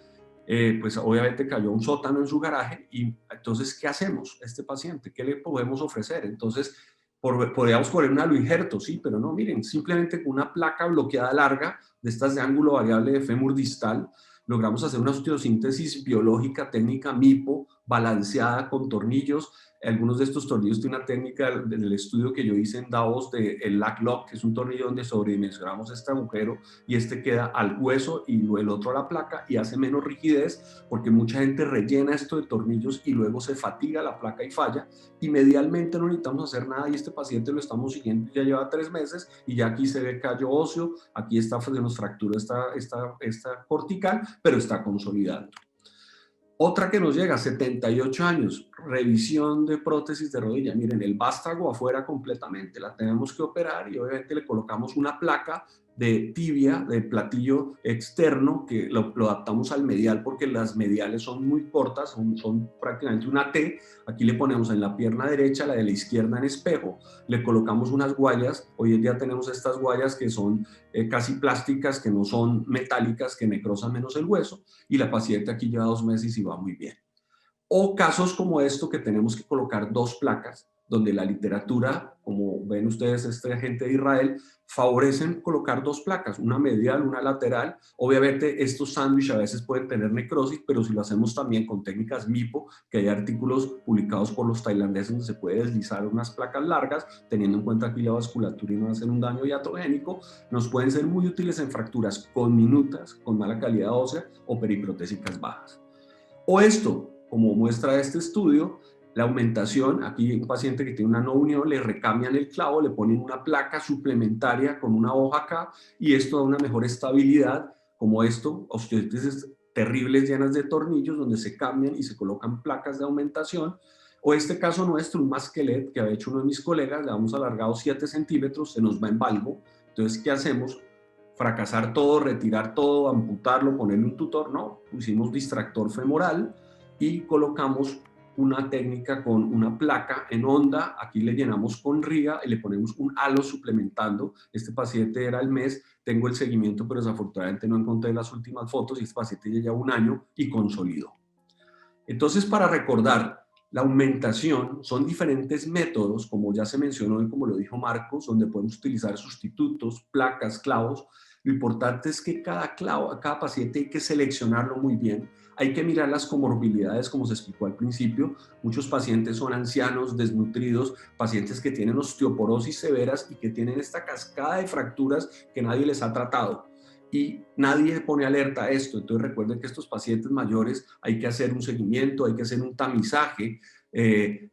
Pues obviamente cayó a un sótano en su garaje y entonces, ¿qué hacemos a este paciente? ¿Qué le podemos ofrecer? Entonces, podríamos poner un aloinjerto, sí, pero no, miren, simplemente con una placa bloqueada larga de estas de ángulo variable de fémur distal, logramos hacer una osteosíntesis biológica técnica MIPO, balanceada con tornillos. Algunos de estos tornillos tienen una técnica del estudio que yo hice en Davos del LAC-LOCK, que es un tornillo donde sobredimensionamos este agujero y este queda al hueso y el otro a la placa y hace menos rigidez porque mucha gente rellena esto de tornillos y luego se fatiga la placa y falla y medialmente no necesitamos hacer nada y este paciente lo estamos siguiendo, ya lleva 3 meses y ya aquí se ve callo óseo, aquí está, nos fractura esta cortical, pero está consolidando. Otra que nos llega, 78 años, revisión de prótesis de rodilla. Miren, el vástago afuera completamente, la tenemos que operar y obviamente le colocamos una placa de tibia, de platillo externo, que lo adaptamos al medial porque las mediales son muy cortas, son prácticamente una T. Aquí le ponemos en la pierna derecha, la de la izquierda en espejo, le colocamos unas guayas. Hoy en día tenemos estas guayas que son casi plásticas, que no son metálicas, que necrosan menos el hueso y la paciente aquí lleva 2 meses y va muy bien. O casos como esto que tenemos que colocar 2 placas, donde la literatura, como ven ustedes, esta gente de Israel, favorecen colocar 2 placas, una medial, una lateral. Obviamente estos sándwiches a veces pueden tener necrosis, pero si lo hacemos también con técnicas MIPO, que hay artículos publicados por los tailandeses donde se puede deslizar unas placas largas, teniendo en cuenta aquí la vasculatura y no hacer un daño iatrogénico, nos pueden ser muy útiles en fracturas conminutas, con mala calidad ósea o periprotésicas bajas. O esto, como muestra este estudio, la aumentación, aquí un paciente que tiene una no unión, le recambian el clavo, le ponen una placa suplementaria con una hoja acá y esto da una mejor estabilidad, como esto, osteosis terribles llenas de tornillos donde se cambian y se colocan placas de aumentación. O este caso nuestro, un masquelet que había hecho uno de mis colegas, le hemos alargado 7 centímetros, se nos va en valgo. Entonces, ¿qué hacemos? Fracasar todo, retirar todo, amputarlo, ponerle un tutor. No, pusimos distractor femoral y colocamos una técnica con una placa en onda, aquí le llenamos con ría y le ponemos un halo suplementando. Este paciente era al mes, tengo el seguimiento, pero desafortunadamente no encontré las últimas fotos y este paciente ya lleva 1 año y consolidó. Entonces, para recordar, la aumentación son diferentes métodos, como ya se mencionó y como lo dijo Marcos, donde podemos utilizar sustitutos, placas, clavos. Lo importante es que cada clavo, cada paciente hay que seleccionarlo muy bien. Hay que mirar las comorbilidades, como se explicó al principio. Muchos pacientes son ancianos, desnutridos, pacientes que tienen osteoporosis severas y que tienen esta cascada de fracturas que nadie les ha tratado. Y nadie pone alerta a esto. Entonces recuerden que estos pacientes mayores hay que hacer un seguimiento, hay que hacer un tamizaje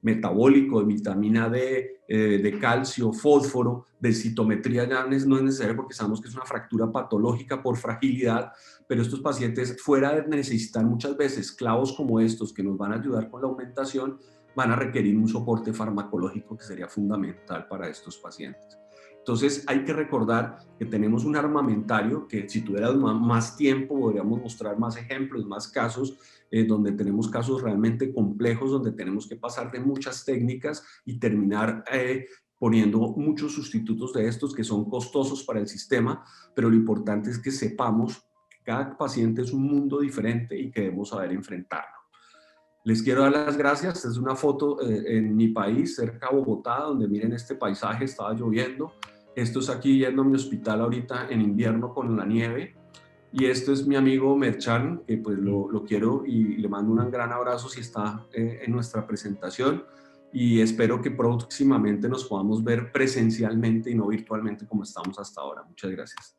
metabólico de vitamina D, de calcio, fósforo, de citometría. Ya no es necesario porque sabemos que es una fractura patológica por fragilidad, pero estos pacientes, fuera de necesitar muchas veces clavos como estos que nos van a ayudar con la aumentación, van a requerir un soporte farmacológico que sería fundamental para estos pacientes. Entonces hay que recordar que tenemos un armamentario que si tuviéramos más tiempo podríamos mostrar más ejemplos, más casos, donde tenemos casos realmente complejos, donde tenemos que pasar de muchas técnicas y terminar poniendo muchos sustitutos de estos que son costosos para el sistema, pero lo importante es que sepamos que cada paciente es un mundo diferente y que debemos saber enfrentarlo. Les quiero dar las gracias. Es una foto en mi país, cerca de Bogotá, donde miren este paisaje, estaba lloviendo. Esto es aquí yendo a mi hospital ahorita en invierno con la nieve. Y esto es mi amigo Merchan, que pues lo quiero y le mando un gran abrazo si está en nuestra presentación. Y espero que próximamente nos podamos ver presencialmente y no virtualmente como estamos hasta ahora. Muchas gracias.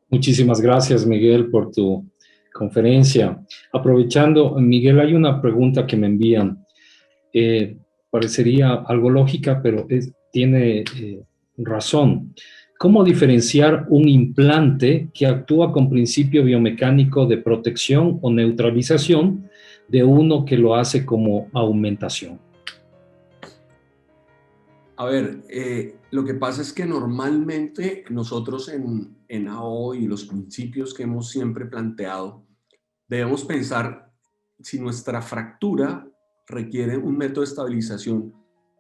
Muchísimas gracias, Miguel, por tu conferencia. Aprovechando, Miguel, hay una pregunta que me envían. Parecería algo lógica, pero tiene razón. ¿Cómo diferenciar un implante que actúa con principio biomecánico de protección o neutralización de uno que lo hace como aumentación? A ver, lo que pasa es que normalmente nosotros en AO y los principios que hemos siempre planteado, debemos pensar si nuestra fractura requiere un método de estabilización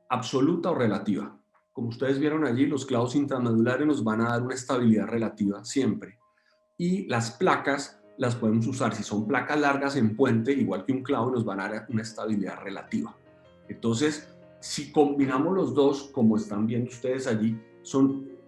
absoluta o relativa. Como ustedes vieron allí, los clavos intramedulares nos van a dar una estabilidad relativa siempre. Y las placas las podemos usar, si son placas largas en puente, igual que un clavo, nos van a dar una estabilidad relativa. Entonces, si combinamos los dos, como están viendo ustedes allí,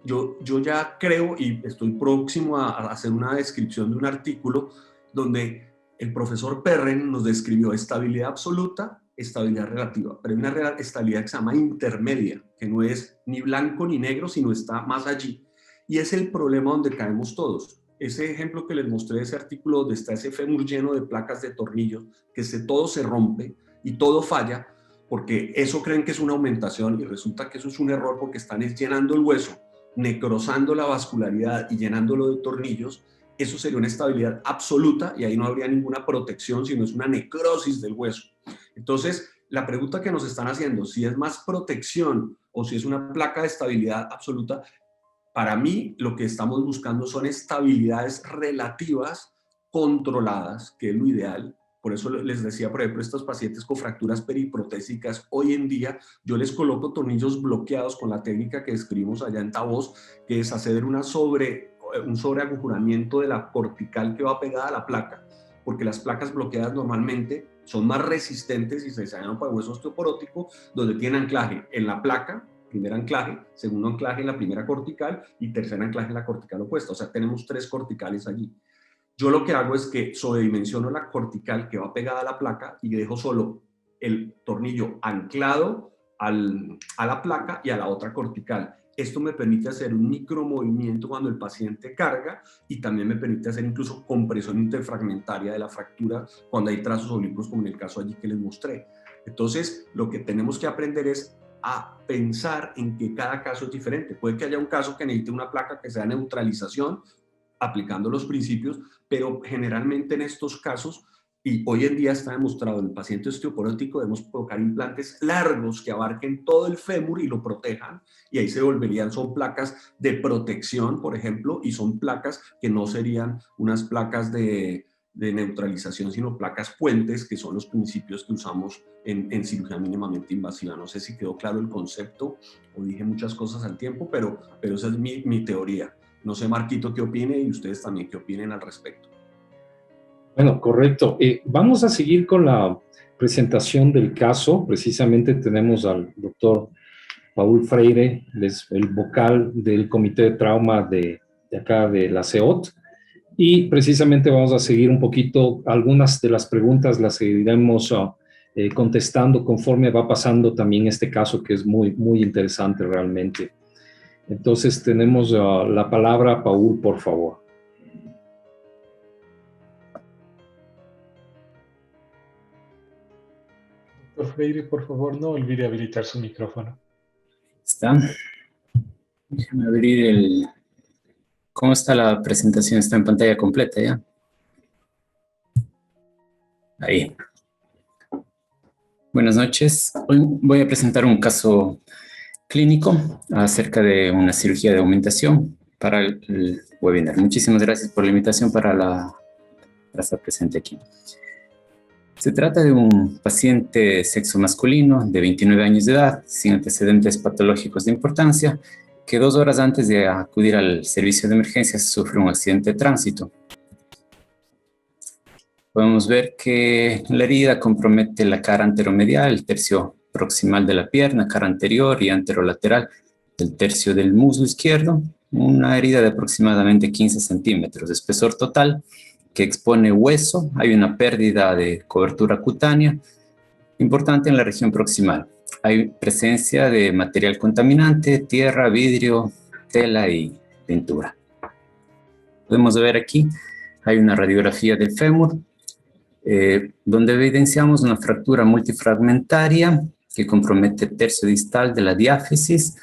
yo ya creo y estoy próximo a hacer una descripción de un artículo donde el profesor Perren nos describió estabilidad absoluta, estabilidad relativa, pero hay una estabilidad que se llama intermedia, que no es ni blanco ni negro, sino está más allí. Y es el problema donde caemos todos. Ese ejemplo que les mostré de ese artículo donde está ese fémur lleno de placas de tornillos, que todo se rompe y todo falla, porque eso creen que es una aumentación y resulta que eso es un error porque están llenando el hueso, necrosando la vascularidad y llenándolo de tornillos. Eso sería una estabilidad absoluta y ahí no habría ninguna protección, sino es una necrosis del hueso. Entonces, la pregunta que nos están haciendo, si es más protección o si es una placa de estabilidad absoluta, para mí lo que estamos buscando son estabilidades relativas controladas, que es lo ideal. Por eso les decía, por ejemplo, estos pacientes con fracturas periprotésicas, hoy en día yo les coloco tornillos bloqueados con la técnica que describimos allá en Tavós, que es hacer un sobreagujuramiento de la cortical que va pegada a la placa, porque las placas bloqueadas normalmente son más resistentes y se diseñaron para el hueso osteoporótico, donde tienen anclaje en la placa, primer anclaje, segundo anclaje en la primera cortical y tercer anclaje en la cortical opuesta. O sea, tenemos 3 corticales allí. Yo lo que hago es que sobredimensiono la cortical que va pegada a la placa y dejo solo el tornillo anclado a la placa y a la otra cortical. Esto me permite hacer un micromovimiento cuando el paciente carga y también me permite hacer incluso compresión interfragmentaria de la fractura cuando hay trazos oblicuos, como en el caso allí que les mostré. Entonces, lo que tenemos que aprender es a pensar en que cada caso es diferente. Puede que haya un caso que necesite una placa que sea neutralización, aplicando los principios, pero generalmente en estos casos, y hoy en día está demostrado en el paciente osteoporótico, debemos colocar implantes largos que abarquen todo el fémur y lo protejan, y ahí se volverían, son placas de protección, por ejemplo, y son placas que no serían unas placas de neutralización, sino placas puentes, que son los principios que usamos en cirugía mínimamente invasiva. No sé si quedó claro el concepto o dije muchas cosas al tiempo, pero esa es mi teoría. No sé, Marquito, qué opine y ustedes también qué opinen al respecto. Bueno, correcto. Vamos a seguir con la presentación del caso. Precisamente tenemos al doctor Paul Freire, el vocal del Comité de Trauma de acá de la CEOT. Y precisamente vamos a seguir un poquito, algunas de las preguntas las seguiremos contestando conforme va pasando también este caso, que es muy, muy interesante realmente. Entonces tenemos la palabra, Paul, por favor. Doctor Freire, por favor, no olvide habilitar su micrófono. ¿Está? Déjame abrir el... ¿Cómo está la presentación? ¿Está en pantalla completa ya? Ahí. Buenas noches. Hoy voy a presentar un caso clínico acerca de una cirugía de aumentación para el webinar. Muchísimas gracias por la invitación para estar presente aquí. Se trata de un paciente de sexo masculino de 29 años de edad, sin antecedentes patológicos de importancia, que 2 horas antes de acudir al servicio de emergencias sufre un accidente de tránsito. podemos ver que la herida compromete la cara anteromedial, el tercio proximal de la pierna, cara anterior y anterolateral del tercio del muslo izquierdo. Una herida de aproximadamente 15 centímetros de espesor total que expone hueso. Hay una pérdida de cobertura cutánea importante en la región proximal. Hay presencia de material contaminante, tierra, vidrio, tela y pintura. Podemos ver aquí, hay una radiografía del fémur, donde evidenciamos una fractura multifragmentaria que compromete el tercio distal de la diáfisis.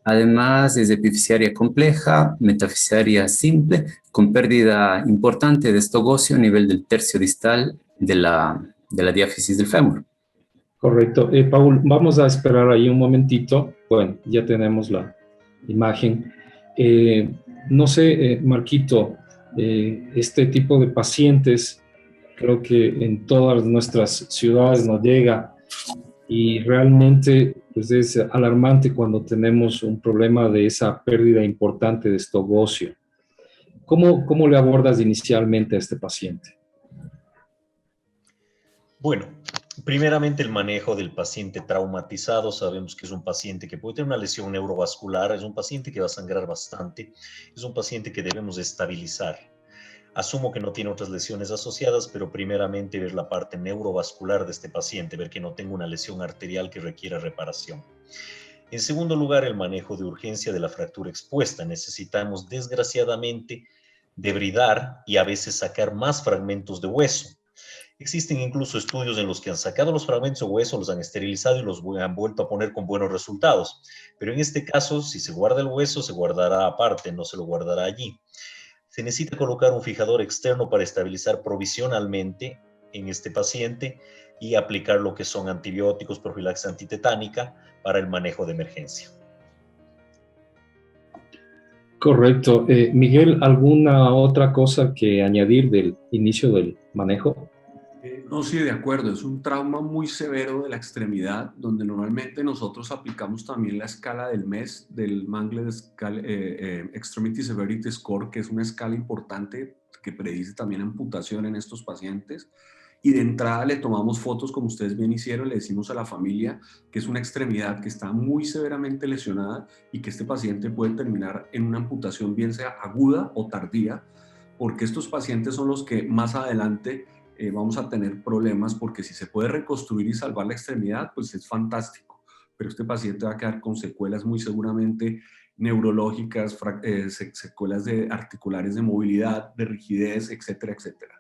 Además, es epifisiaria compleja, metafisiaria simple, con pérdida importante de estogóceo a nivel del tercio distal de la diáfisis del fémur. Correcto. Paul, vamos a esperar ahí un momentito. Bueno, ya tenemos la imagen. No sé, Marquito, este tipo de pacientes creo que en todas nuestras ciudades nos llega y realmente pues, es alarmante cuando tenemos un problema de esa pérdida importante de estogóceo. ¿Cómo le abordas inicialmente a este paciente? Bueno, primeramente el manejo del paciente traumatizado. Sabemos que es un paciente que puede tener una lesión neurovascular, es un paciente que va a sangrar bastante, es un paciente que debemos estabilizar. Asumo que no tiene otras lesiones asociadas, pero primeramente ver la parte neurovascular de este paciente, ver que no tenga una lesión arterial que requiera reparación. En segundo lugar, el manejo de urgencia de la fractura expuesta. Necesitamos, desgraciadamente, debridar y a veces sacar más fragmentos de hueso. Existen incluso estudios en los que han sacado los fragmentos de hueso, los han esterilizado y los han vuelto a poner con buenos resultados. Pero en este caso, si se guarda el hueso, se guardará aparte, no se lo guardará allí. Se necesita colocar un fijador externo para estabilizar provisionalmente en este paciente y aplicar lo que son antibióticos, profilaxis antitetánica para el manejo de emergencia. Correcto. Miguel, ¿alguna otra cosa que añadir del inicio del manejo? No, sí, de acuerdo. Es un trauma muy severo de la extremidad, donde normalmente nosotros aplicamos también la escala del MES, del Mangled Extremity Severity Score, que es una escala importante que predice también amputación en estos pacientes. Y de entrada le tomamos fotos, como ustedes bien hicieron, le decimos a la familia que es una extremidad que está muy severamente lesionada y que este paciente puede terminar en una amputación, bien sea aguda o tardía, porque estos pacientes son los que más adelante vamos a tener problemas, porque si se puede reconstruir y salvar la extremidad, pues es fantástico, pero este paciente va a quedar con secuelas muy seguramente neurológicas, secuelas de articulares de movilidad, de rigidez, etcétera, etcétera.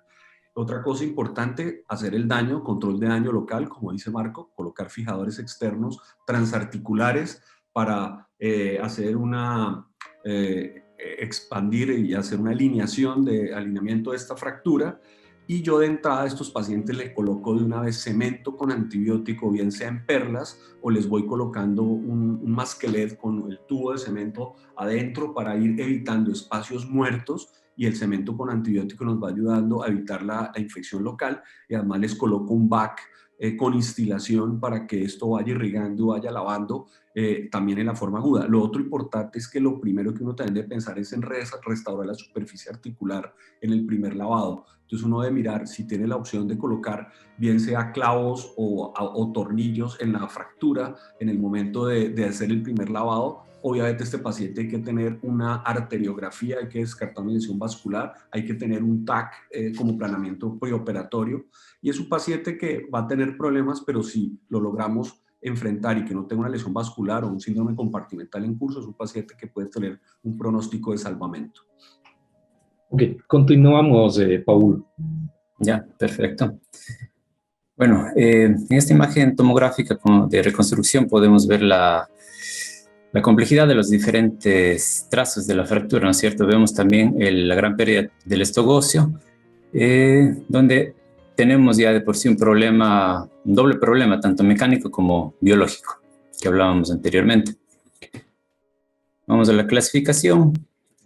Otra cosa importante, hacer el daño, control de daño local, como dice Marco, colocar fijadores externos transarticulares para hacer expandir y hacer una alineación de alineamiento de esta fractura. Y yo de entrada a estos pacientes les coloco de una vez cemento con antibiótico, bien sea en perlas, o les voy colocando un masquelet con el tubo de cemento adentro para ir evitando espacios muertos, y el cemento con antibiótico nos va ayudando a evitar la infección local, y además les coloco un bac con instilación para que esto vaya irrigando, vaya lavando también en la forma aguda. Lo otro importante es que lo primero que uno también debe pensar es en restaurar la superficie articular en el primer lavado. Entonces uno debe mirar si tiene la opción de colocar bien sea clavos o tornillos en la fractura en el momento de hacer el primer lavado. Obviamente este paciente hay que tener una arteriografía, hay que descartar una lesión vascular, hay que tener un TAC como planeamiento preoperatorio, y es un paciente que va a tener problemas, pero si lo logramos enfrentar y que no tenga una lesión vascular o un síndrome compartimental en curso, es un paciente que puede tener un pronóstico de salvamento. Ok, continuamos, Paul. Ya, perfecto. Bueno, en esta imagen tomográfica de reconstrucción podemos ver la complejidad de los diferentes trazos de la fractura, ¿no es cierto? Vemos también la gran pérdida del estogóceo, donde tenemos ya de por sí un doble problema, tanto mecánico como biológico, que hablábamos anteriormente. Vamos a la clasificación.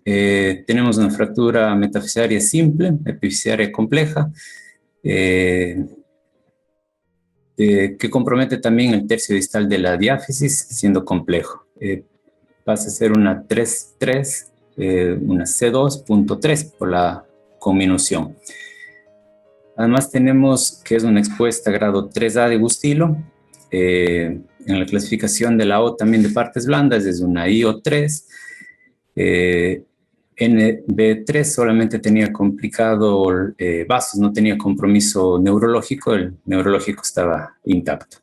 Tenemos una fractura metafisiaria simple, epifisiaria compleja, que compromete también el tercio distal de la diáfisis, siendo complejo. Pasa a ser una 3.3, una C2.3 por la conminución. Además tenemos que es una expuesta grado 3A de Gustilo. En la clasificación de la O también de partes blandas es una IO3. NB3 solamente tenía complicado vasos, no tenía compromiso neurológico, el neurológico estaba intacto.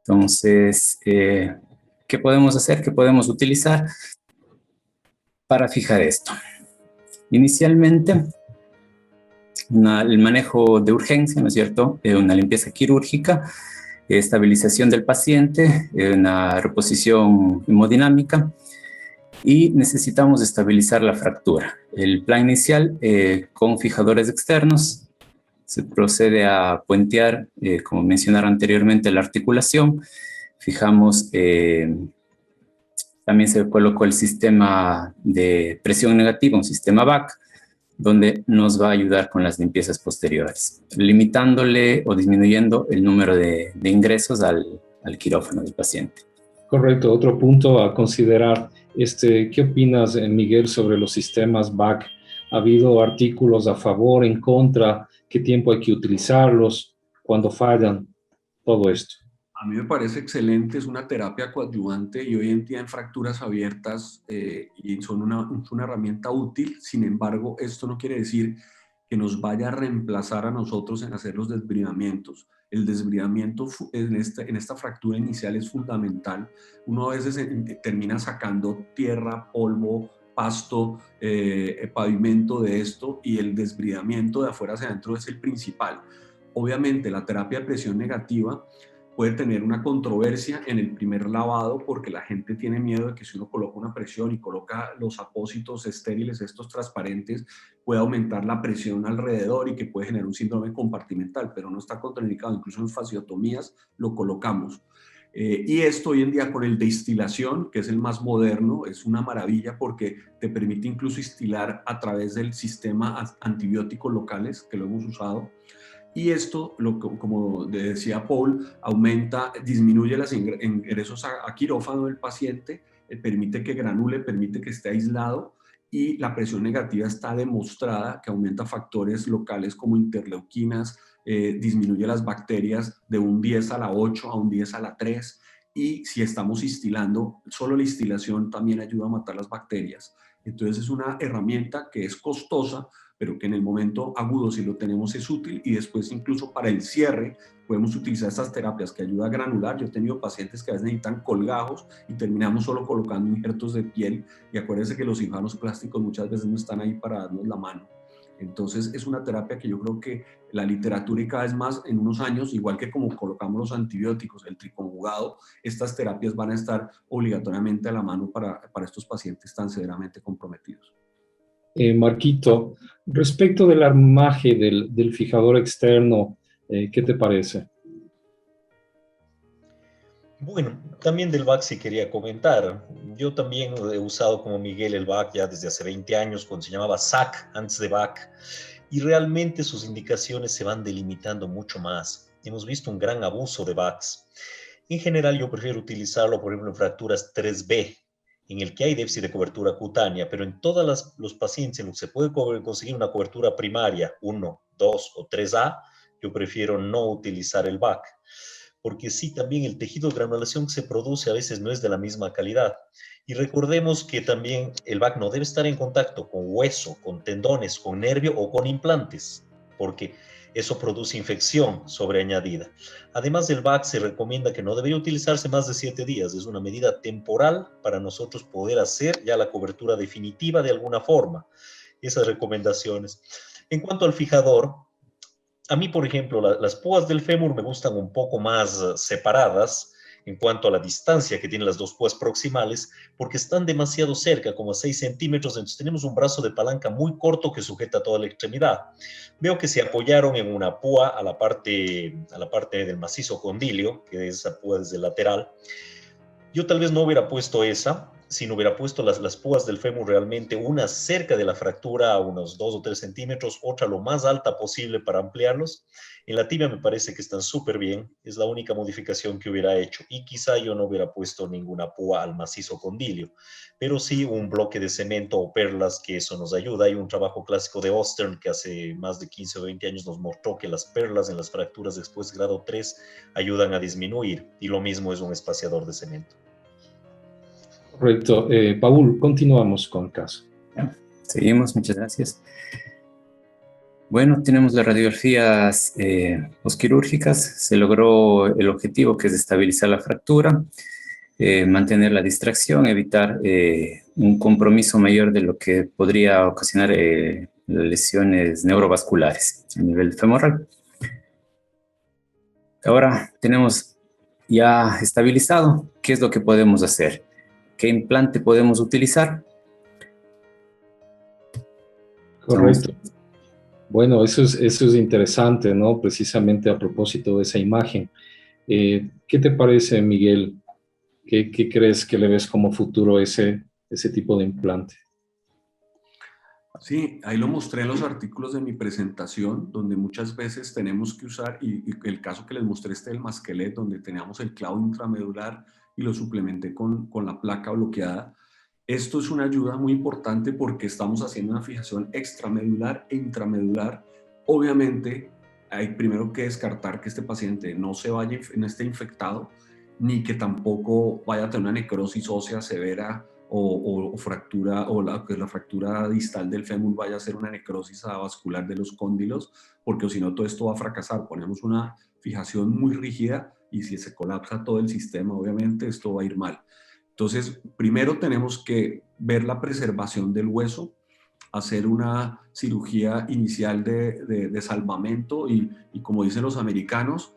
Entonces, ¿qué podemos hacer? ¿Qué podemos utilizar para fijar esto? Inicialmente, el manejo de urgencia, ¿no es cierto? Una limpieza quirúrgica, estabilización del paciente, una reposición hemodinámica y necesitamos estabilizar la fractura. El plan inicial con fijadores externos se procede a puentear, como mencionaron anteriormente, la articulación. Fijamos, también se colocó el sistema de presión negativa, un sistema VAC, donde nos va a ayudar con las limpiezas posteriores, limitándole o disminuyendo el número de ingresos al quirófano del paciente. Correcto, otro punto a considerar. ¿Qué opinas, Miguel, sobre los sistemas VAC? ¿Ha habido artículos a favor, en contra? ¿Qué tiempo hay que utilizarlos? ¿Cuándo fallan? Todo esto. A mí me parece excelente, es una terapia coadyuvante y hoy en día en fracturas abiertas y son una herramienta útil. Sin embargo, esto no quiere decir que nos vaya a reemplazar a nosotros en hacer los desbridamientos. El desbridamiento en esta fractura inicial es fundamental. Uno a veces termina sacando tierra, polvo, pasto, pavimento de esto, y el desbridamiento de afuera hacia adentro es el principal. Obviamente la terapia de presión negativa puede tener una controversia en el primer lavado porque la gente tiene miedo de que si uno coloca una presión y coloca los apósitos estériles, estos transparentes, puede aumentar la presión alrededor y que puede generar un síndrome compartimental, pero no está contraindicado. Incluso en fasciotomías lo colocamos. Y esto hoy en día con el de instilación, que es el más moderno, es una maravilla porque te permite incluso instilar a través del sistema antibióticos locales, que lo hemos usado. Y esto, como decía Paul, disminuye los ingresos a quirófano del paciente, permite que granule, permite que esté aislado, y la presión negativa está demostrada que aumenta factores locales como interleuquinas, disminuye las bacterias de un 10 a la 8 a un 10 a la 3, y si estamos instilando, solo la instilación también ayuda a matar las bacterias. Entonces es una herramienta que es costosa, pero que en el momento agudo, si lo tenemos, es útil, y después incluso para el cierre podemos utilizar estas terapias que ayudan a granular. Yo he tenido pacientes que a veces necesitan colgajos y terminamos solo colocando injertos de piel, y acuérdense que los cirujanos plásticos muchas veces no están ahí para darnos la mano. Entonces es una terapia que yo creo que la literatura, y cada vez más en unos años, igual que como colocamos los antibióticos, el triconjugado, estas terapias van a estar obligatoriamente a la mano para estos pacientes tan severamente comprometidos. Marquito, respecto del armaje del fijador externo, ¿qué te parece? Bueno, también del VAC sí quería comentar. Yo también he usado como Miguel el VAC ya desde hace 20 años, cuando se llamaba SAC, antes de VAC, y realmente sus indicaciones se van delimitando mucho más. Hemos visto un gran abuso de VACs. En general, yo prefiero utilizarlo, por ejemplo, en fracturas 3B, en el que hay déficit de cobertura cutánea, pero en todos los pacientes en los que se puede conseguir una cobertura primaria, 1, 2 o 3A, yo prefiero no utilizar el VAC, porque sí, también el tejido de granulación que se produce a veces no es de la misma calidad. Y recordemos que también el VAC no debe estar en contacto con hueso, con tendones, con nervio o con implantes, porque eso produce infección sobreañadida. Además del VAC, se recomienda que no debería utilizarse más de 7 días. Es una medida temporal para nosotros poder hacer ya la cobertura definitiva de alguna forma. Esas recomendaciones. En cuanto al fijador, a mí, por ejemplo, las púas del fémur me gustan un poco más separadas en cuanto a la distancia que tienen las dos púas proximales, porque están demasiado cerca, como a 6 centímetros, entonces tenemos un brazo de palanca muy corto que sujeta toda la extremidad. Veo que se apoyaron en una púa a la parte del macizo condilio, que es esa púa desde el lateral. Yo tal vez no hubiera puesto esa, si no hubiera puesto las púas del fémur realmente, una cerca de la fractura a unos 2 o 3 centímetros, otra lo más alta posible para ampliarlos. En la tibia me parece que están súper bien, es la única modificación que hubiera hecho, y quizá yo no hubiera puesto ninguna púa al macizo condilio, pero sí un bloque de cemento o perlas, que eso nos ayuda. Hay un trabajo clásico de Ostern que hace más de 15 o 20 años nos mostró que las perlas en las fracturas después de grado 3 ayudan a disminuir, y lo mismo es un espaciador de cemento. Correcto. Paul, continuamos con el caso. Seguimos, muchas gracias. Bueno, tenemos las radiografías posquirúrgicas. Se logró el objetivo, que es estabilizar la fractura, mantener la distracción, evitar un compromiso mayor de lo que podría ocasionar lesiones neurovasculares a nivel femoral. Ahora tenemos ya estabilizado. ¿Qué es lo que podemos hacer? ¿Qué implante podemos utilizar? Correcto. Bueno, eso es interesante, ¿no? Precisamente a propósito de esa imagen. ¿Qué te parece, Miguel? ¿Qué crees que le ves como futuro ese tipo de implante? Sí, ahí lo mostré en los artículos de mi presentación, donde muchas veces tenemos que usar, y el caso que les mostré del Masquelet, donde teníamos el clavo intramedular y lo suplementé con la placa bloqueada. Esto es una ayuda muy importante porque estamos haciendo una fijación extramedular e intramedular. Obviamente, hay primero que descartar que este paciente no esté infectado, ni que tampoco vaya a tener una necrosis ósea severa o fractura, o la fractura distal del fémur vaya a ser una necrosis avascular de los cóndilos, porque si no todo esto va a fracasar. Ponemos una fijación muy rígida y si se colapsa todo el sistema, obviamente esto va a ir mal. Entonces, primero tenemos que ver la preservación del hueso, hacer una cirugía inicial de salvamento y como dicen los americanos,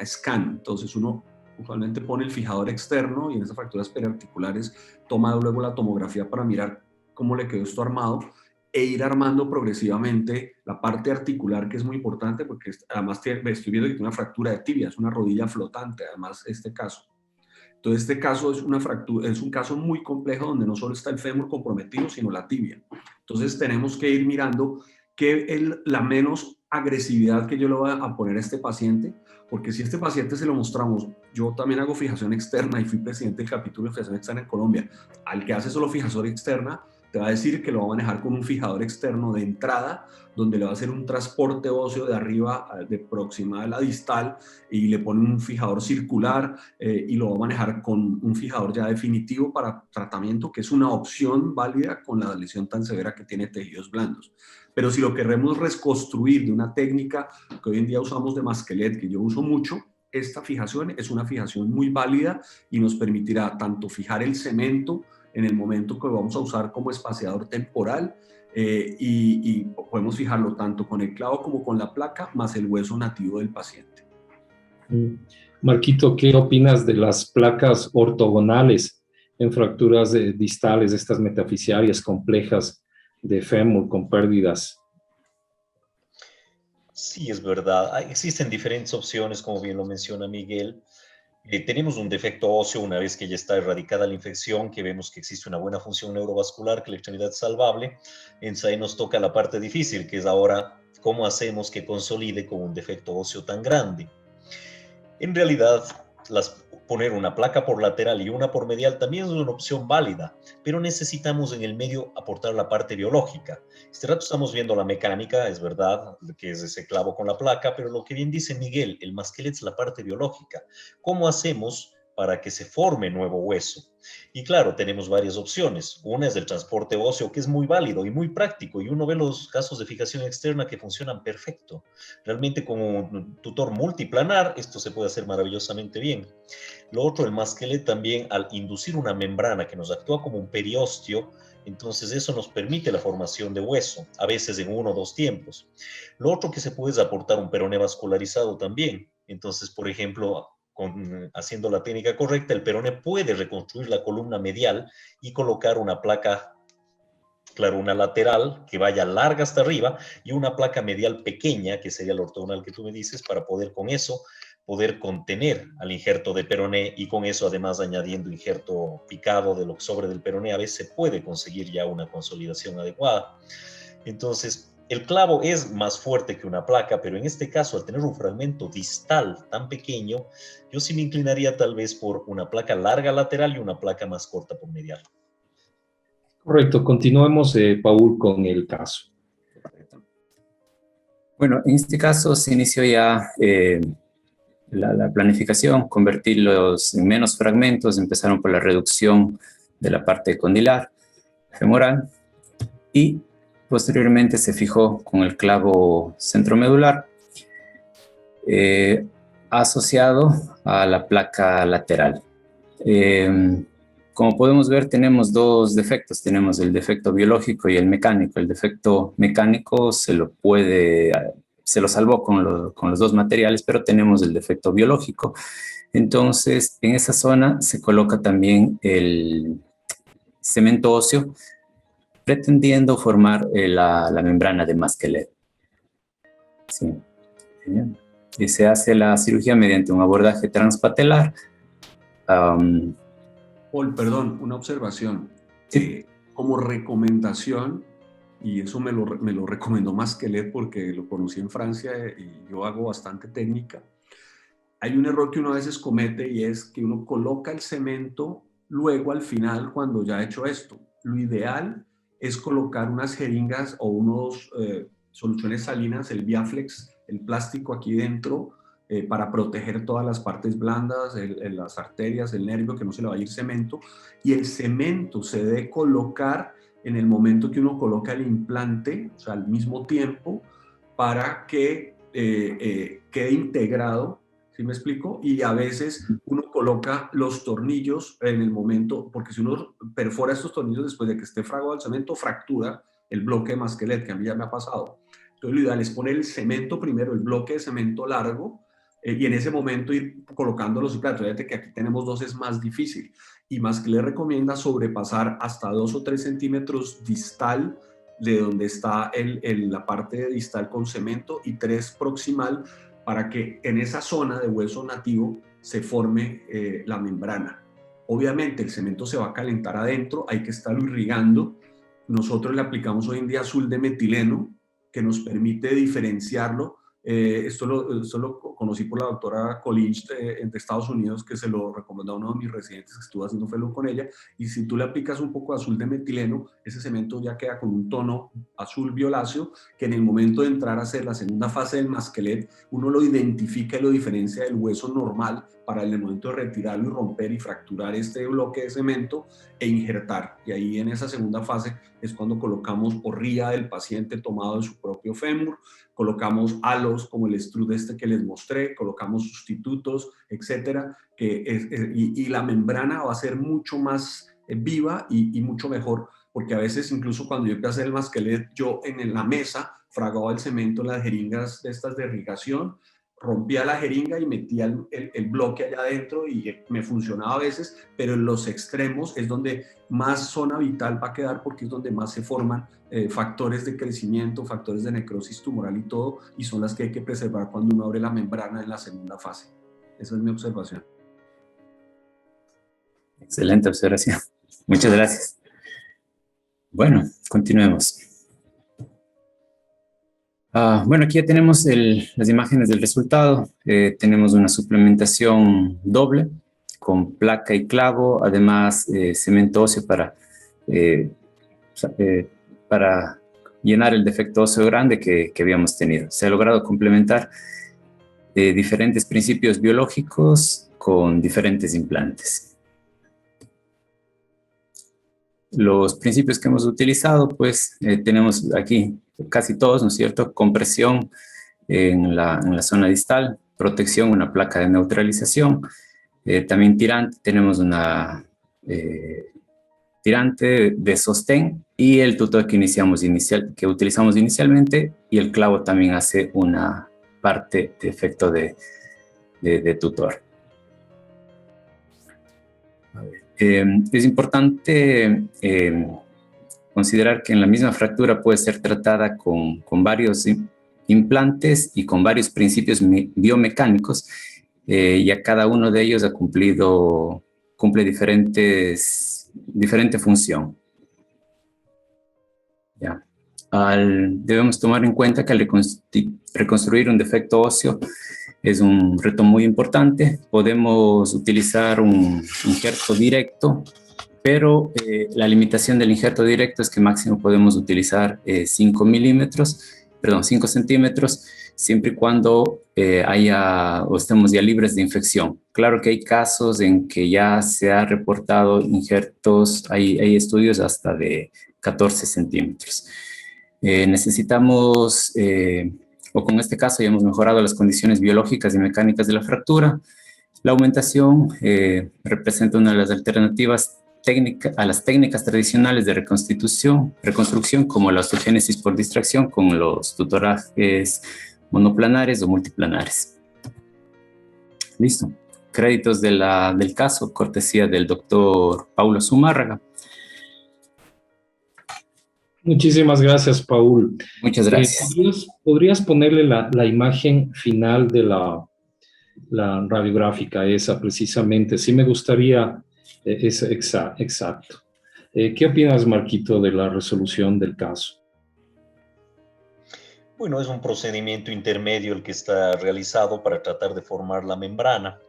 scan. Entonces uno usualmente pone el fijador externo y en esas fracturas periarticulares toma luego la tomografía para mirar cómo le quedó esto armado, e ir armando progresivamente la parte articular, que es muy importante porque además estoy viendo que tiene una fractura de tibia, es una rodilla flotante, además este caso. Entonces este caso es una fractura, es un caso muy complejo donde no solo está el fémur comprometido, sino la tibia. Entonces tenemos que ir mirando qué es la menos agresividad que yo le voy a poner a este paciente, porque si este paciente se lo mostramos, yo también hago fijación externa y fui presidente del capítulo de fijación externa en Colombia, al que hace solo fijación externa, te va a decir que lo va a manejar con un fijador externo de entrada, donde le va a hacer un transporte óseo de arriba, de próxima a la distal, y le pone un fijador circular y lo va a manejar con un fijador ya definitivo para tratamiento, que es una opción válida con la lesión tan severa que tiene tejidos blandos. Pero si lo queremos reconstruir de una técnica que hoy en día usamos de Masquelet, que yo uso mucho, esta fijación es una fijación muy válida y nos permitirá tanto fijar el cemento en el momento que lo vamos a usar como espaciador temporal y podemos fijarlo tanto con el clavo como con la placa más el hueso nativo del paciente. Marquito, ¿qué opinas de las placas ortogonales en fracturas distales, estas metafisiarias complejas de fémur con pérdidas? Sí, es verdad. Existen diferentes opciones, como bien lo menciona Miguel. Tenemos un defecto óseo una vez que ya está erradicada la infección, que vemos que existe una buena función neurovascular, que la extremidad es salvable. Entonces ahí nos toca la parte difícil, que es ahora cómo hacemos que consolide con un defecto óseo tan grande. En realidad, poner una placa por lateral y una por medial también es una opción válida, pero necesitamos en el medio aportar la parte biológica. Este rato estamos viendo la mecánica, es verdad, que es ese clavo con la placa, pero lo que bien dice Miguel, el Masquelet es la parte biológica. ¿Cómo hacemos para que se forme nuevo hueso? Y claro, tenemos varias opciones. Una es el transporte óseo, que es muy válido y muy práctico, y uno ve los casos de fijación externa que funcionan perfecto. Realmente con un tutor multiplanar esto se puede hacer maravillosamente bien. Lo otro, el Masquelet también, al inducir una membrana que nos actúa como un periósteo, entonces eso nos permite la formación de hueso, a veces en 1 o 2 tiempos. Lo otro que se puede es aportar un peroné vascularizado también. Entonces, por ejemplo, haciendo la técnica correcta, el peroné puede reconstruir la columna medial y colocar una placa, claro, una lateral que vaya larga hasta arriba y una placa medial pequeña, que sería el ortogonal que tú me dices, para poder con eso poder contener al injerto de peroné y con eso además añadiendo injerto picado de lo que sobre del peroné, a veces se puede conseguir ya una consolidación adecuada. Entonces, el clavo es más fuerte que una placa, pero en este caso, al tener un fragmento distal tan pequeño, yo sí me inclinaría tal vez por una placa larga lateral y una placa más corta por medial. Correcto, continuemos, Paul, con el caso. Bueno, en este caso se inició ya la planificación, convertirlos en menos fragmentos, empezaron por la reducción de la parte condilar, femoral, y posteriormente se fijó con el clavo centromedular asociado a la placa lateral. Como podemos ver, tenemos dos defectos. Tenemos el defecto biológico y el mecánico. El defecto mecánico se lo salvó con los dos materiales, pero tenemos el defecto biológico. Entonces, en esa zona se coloca también el cemento óseo, pretendiendo formar la membrana de Masquelet. Sí. Y se hace la cirugía mediante un abordaje transpatelar. Paul, perdón, una observación. Sí. Como recomendación, y eso me lo recomendó Masquelet porque lo conocí en Francia y yo hago bastante técnica, hay un error que uno a veces comete y es que uno coloca el cemento luego al final cuando ya ha hecho esto. Lo ideal es colocar unas jeringas o unos soluciones salinas, el Biaflex, el plástico aquí dentro, para proteger todas las partes blandas, las arterias, el nervio, que no se le va a ir cemento. Y el cemento se debe colocar en el momento que uno coloca el implante, o sea, al mismo tiempo, para que quede integrado. ¿Sí me explico? Y a veces uno coloca los tornillos en el momento, porque si uno perfora estos tornillos después de que esté fragado el cemento, fractura el bloque de Masquelet, que a mí ya me ha pasado. Entonces lo ideal es poner el cemento primero, el bloque de cemento largo, y en ese momento ir colocando los implantes. Fíjate que aquí tenemos dos, es más difícil. Y Masquelet recomienda sobrepasar hasta 2 o 3 centímetros distal de donde está la parte distal con cemento y 3 proximal, para que en esa zona de hueso nativo se forme la membrana. Obviamente el cemento se va a calentar adentro, hay que estarlo irrigando. Nosotros le aplicamos hoy en día azul de metileno, que nos permite diferenciarlo. Esto lo conocí por la doctora Collins de Estados Unidos, que se lo recomendó a uno de mis residentes que estuvo haciendo fellow con ella. Y si tú le aplicas un poco de azul de metileno, ese cemento ya queda con un tono azul violáceo, que en el momento de entrar a hacer la segunda fase del Masquelet, uno lo identifica y lo diferencia del hueso normal para en el momento de retirarlo y romper y fracturar este bloque de cemento e injertar. Y ahí en esa segunda fase es cuando colocamos orría del paciente tomado de su propio fémur, colocamos halos como el extrude que les mostré, colocamos sustitutos, etcétera, y la membrana va a ser mucho más viva y mucho mejor, porque a veces incluso cuando yo empecé a hacer el Masquelet, yo en la mesa fragaba el cemento en las jeringas de estas de irrigación, rompía la jeringa y metía el bloque allá adentro y me funcionaba a veces, pero en los extremos es donde más zona vital va a quedar, porque es donde más se forman factores de crecimiento, factores de necrosis tumoral y todo, y son las que hay que preservar cuando uno abre la membrana en la segunda fase. Esa es mi observación. Excelente observación. Muchas gracias. Bueno, continuemos. Bueno, aquí ya tenemos las imágenes del resultado. Tenemos una suplementación doble con placa y clavo, además cemento óseo para llenar el defecto óseo grande que habíamos tenido. Se ha logrado complementar diferentes principios biológicos con diferentes implantes. Los principios que hemos utilizado, pues tenemos aquí casi todos, ¿no es cierto? Compresión en la zona distal, protección, una placa de neutralización, también tirante, tenemos una tirante de sostén y el tutor que utilizamos inicialmente, y el clavo también hace una parte de efecto de tutor. A ver. Es importante considerar que en la misma fractura puede ser tratada con varios implantes y con varios principios biomecánicos, y a cada uno de ellos cumple diferente función. Ya. Debemos tomar en cuenta que al reconstruir un defecto óseo es un reto muy importante. Podemos utilizar un injerto directo, pero la limitación del injerto directo es que máximo podemos utilizar 5 centímetros, siempre y cuando estemos ya libres de infección. Claro que hay casos en que ya se ha reportado injertos, hay estudios hasta de 14 centímetros. Necesitamos, o con este caso ya hemos mejorado las condiciones biológicas y mecánicas de la fractura. La aumentación representa una de las alternativas a las técnicas tradicionales de reconstrucción, como la osteogénesis por distracción, con los tutorajes monoplanares o multiplanares. Listo. Créditos del caso, cortesía del doctor Paulo Zumárraga. Muchísimas gracias, Paul. Muchas gracias. ¿Podrías ponerle la imagen final de la radiográfica, esa precisamente? Sí me gustaría, exacto. ¿Qué opinas, Marquito, de la resolución del caso? Bueno, es un procedimiento intermedio el que está realizado para tratar de formar la membrana.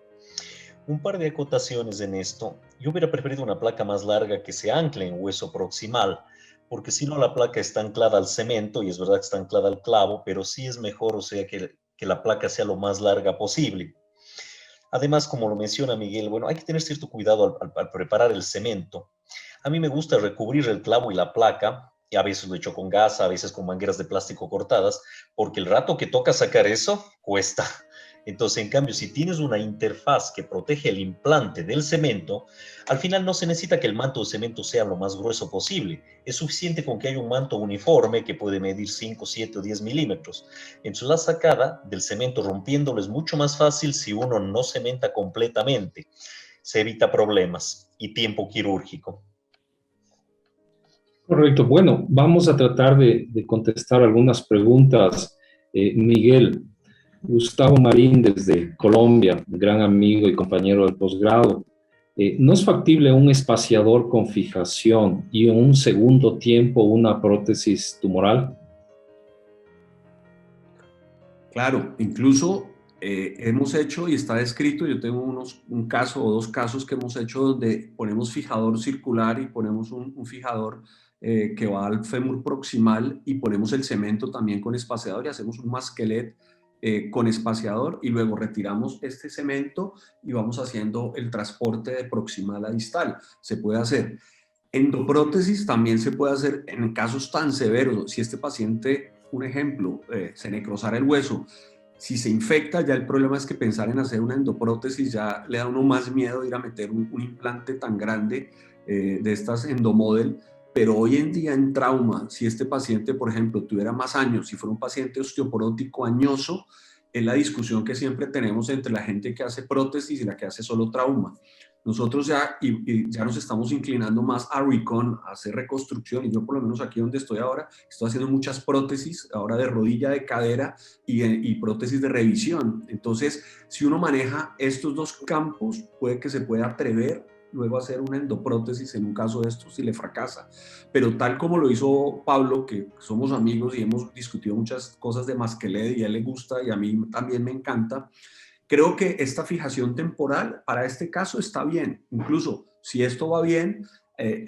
Un par de acotaciones en esto. Yo hubiera preferido una placa más larga que se ancle en hueso proximal, porque si no la placa está anclada al cemento, y es verdad que está anclada al clavo, pero sí es mejor, o sea, que la placa sea lo más larga posible. Además, como lo menciona Miguel, bueno, hay que tener cierto cuidado al preparar el cemento. A mí me gusta recubrir el clavo y la placa, y a veces lo echo con gasa, a veces con mangueras de plástico cortadas, porque el rato que toca sacar eso, cuesta. Entonces, en cambio, si tienes una interfaz que protege el implante del cemento, al final no se necesita que el manto de cemento sea lo más grueso posible. Es suficiente con que haya un manto uniforme que puede medir 5, 7 o 10 milímetros. Entonces, la sacada del cemento rompiéndolo es mucho más fácil si uno no cementa completamente. Se evita problemas y tiempo quirúrgico. Correcto. Bueno, vamos a tratar de contestar algunas preguntas. Miguel, Gustavo Marín desde Colombia, gran amigo y compañero del posgrado. ¿No es factible un espaciador con fijación y en un segundo tiempo una prótesis tumoral? Claro, incluso hemos hecho y está descrito, yo tengo un caso o dos casos que hemos hecho donde ponemos fijador circular y ponemos un fijador que va al fémur proximal y ponemos el cemento también con espaciador y hacemos un masquelet con espaciador y luego retiramos este cemento y vamos haciendo el transporte de proximal a distal. Se puede hacer. Endoprótesis también se puede hacer en casos tan severos. Si este paciente, un ejemplo, se necrosara el hueso, si se infecta, ya el problema es que pensar en hacer una endoprótesis ya le da a uno más miedo de ir a meter un implante tan grande de estas endomodel. Pero hoy en día en trauma, si este paciente, por ejemplo, tuviera más años, si fuera un paciente osteoporótico añoso, es la discusión que siempre tenemos entre la gente que hace prótesis y la que hace solo trauma. Nosotros ya nos estamos inclinando más a recon, a hacer reconstrucción, y yo por lo menos aquí donde estoy ahora, estoy haciendo muchas prótesis, ahora de rodilla, de cadera y prótesis de revisión. Entonces, si uno maneja estos dos campos, puede que se pueda atrever luego hacer una endoprótesis en un caso de estos si le fracasa. Pero tal como lo hizo Pablo, que somos amigos y hemos discutido muchas cosas de masquelet y a él le gusta y a mí también me encanta, creo que esta fijación temporal para este caso está bien. Incluso si esto va bien,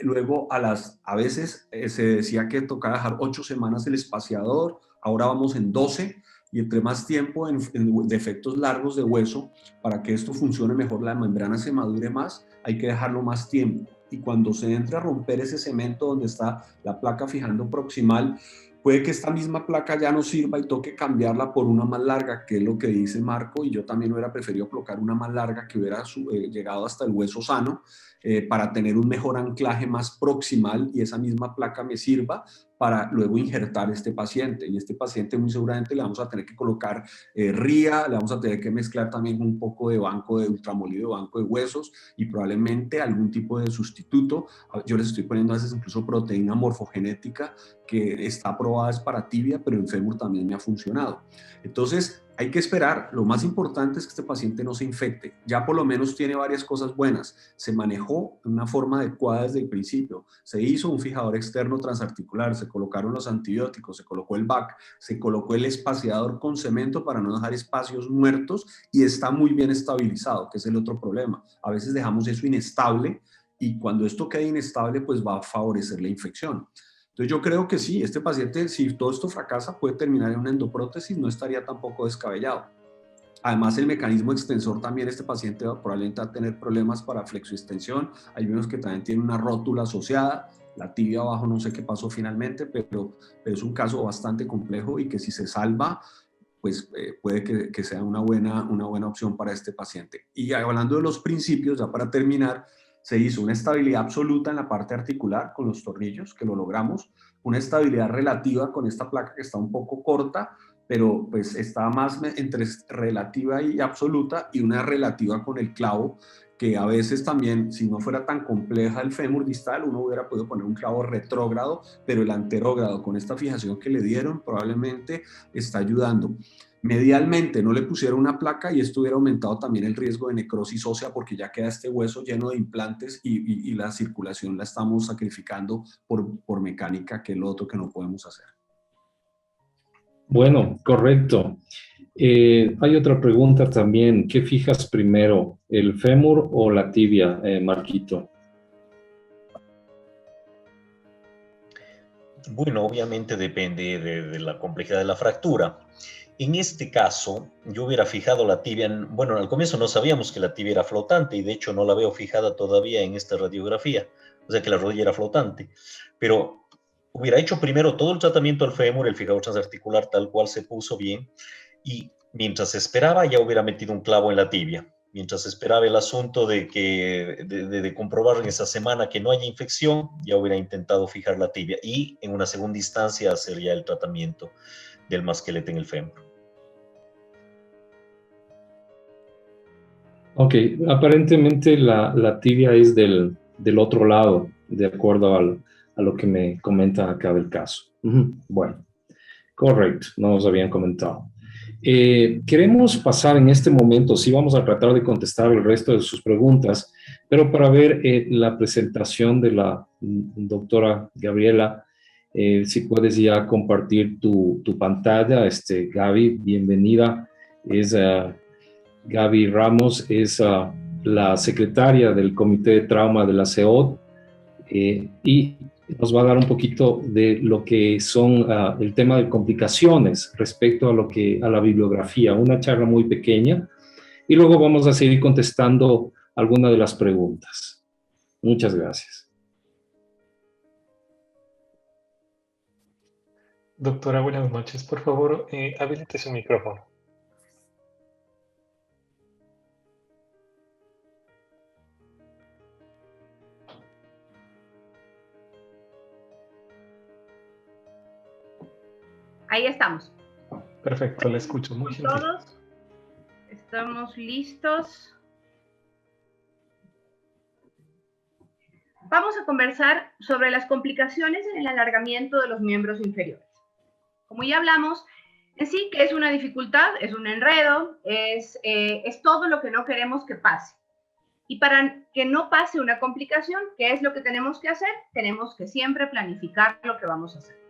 luego a veces se decía que tocaba dejar 8 semanas el espaciador, ahora vamos en 12, y entre más tiempo en defectos largos de hueso, para que esto funcione mejor, la membrana se madure más, hay que dejarlo más tiempo. Y cuando se entre a romper ese cemento donde está la placa fijando proximal, puede que esta misma placa ya no sirva y toque cambiarla por una más larga, que es lo que dice Marco, y yo también hubiera preferido colocar una más larga que hubiera llegado hasta el hueso sano, para tener un mejor anclaje más proximal y esa misma placa me sirva para luego injertar este paciente. Y este paciente muy seguramente le vamos a tener que colocar RIA, le vamos a tener que mezclar también un poco de banco de ultramolido, banco de huesos y probablemente algún tipo de sustituto. Yo les estoy poniendo a veces incluso proteína morfogenética que está aprobada es para tibia, pero en fémur también me ha funcionado. Entonces, Hay que esperar, lo más importante es que este paciente no se infecte, ya por lo menos tiene varias cosas buenas, se manejó de una forma adecuada desde el principio, se hizo un fijador externo transarticular, se colocaron los antibióticos, se colocó el VAC, se colocó el espaciador con cemento para no dejar espacios muertos y está muy bien estabilizado, que es el otro problema. A veces dejamos eso inestable y cuando esto quede inestable pues va a favorecer la infección. Entonces yo creo que sí, este paciente, si todo esto fracasa, puede terminar en una endoprótesis, no estaría tampoco descabellado. Además, el mecanismo extensor también, este paciente probablemente va a tener problemas para flexoextensión. Hay unos que también tienen una rótula asociada, la tibia abajo no sé qué pasó finalmente, pero es un caso bastante complejo y que si se salva, pues puede que sea una buena opción para este paciente. Y hablando de los principios, ya para terminar, se hizo una estabilidad absoluta en la parte articular con los tornillos, que lo logramos, una estabilidad relativa con esta placa que está un poco corta, pero pues está más entre relativa y absoluta, y una relativa con el clavo, que a veces también, si no fuera tan compleja el fémur distal, uno hubiera podido poner un clavo retrógrado, pero el anterógrado con esta fijación que le dieron probablemente está ayudando. Medialmente no le pusieron una placa y esto hubiera aumentado también el riesgo de necrosis ósea porque ya queda este hueso lleno de implantes y la circulación la estamos sacrificando por mecánica, que es lo otro que no podemos hacer. Bueno, correcto. Hay otra pregunta también. ¿Qué fijas primero, el fémur o la tibia, Marquito? Bueno, obviamente depende de la complejidad de la fractura. En este caso, yo hubiera fijado la tibia, bueno, al comienzo no sabíamos que la tibia era flotante y de hecho no la veo fijada todavía en esta radiografía, o sea que la rodilla era flotante, pero hubiera hecho primero todo el tratamiento al fémur, el fijador transarticular tal cual se puso bien, y mientras esperaba ya hubiera metido un clavo en la tibia. Mientras esperaba el asunto de comprobar en esa semana que no haya infección, ya hubiera intentado fijar la tibia y en una segunda instancia hacer ya el tratamiento del masquelete en el fémur. Ok, aparentemente la tibia es del otro lado, de acuerdo a lo que me comenta acá del caso. Bueno, correcto, no nos habían comentado. Queremos pasar en este momento, sí vamos a tratar de contestar el resto de sus preguntas, pero para ver la presentación de la doctora Gabriela, si puedes ya compartir tu pantalla, Gaby, bienvenida. Gaby Ramos es la secretaria del Comité de Trauma de la CEOT y nos va a dar un poquito de lo que son el tema de complicaciones respecto a la bibliografía, una charla muy pequeña, y luego vamos a seguir contestando algunas de las preguntas. Muchas gracias. Doctora, buenas noches. Por favor, habilite su micrófono. Ahí estamos. Perfecto, la escucho. Muy gentil. Todos estamos listos. Vamos a conversar sobre las complicaciones en el alargamiento de los miembros inferiores. Como ya hablamos, en sí que es una dificultad, es un enredo, es todo lo que no queremos que pase. Y para que no pase una complicación, ¿qué es lo que tenemos que hacer? Tenemos que siempre planificar lo que vamos a hacer.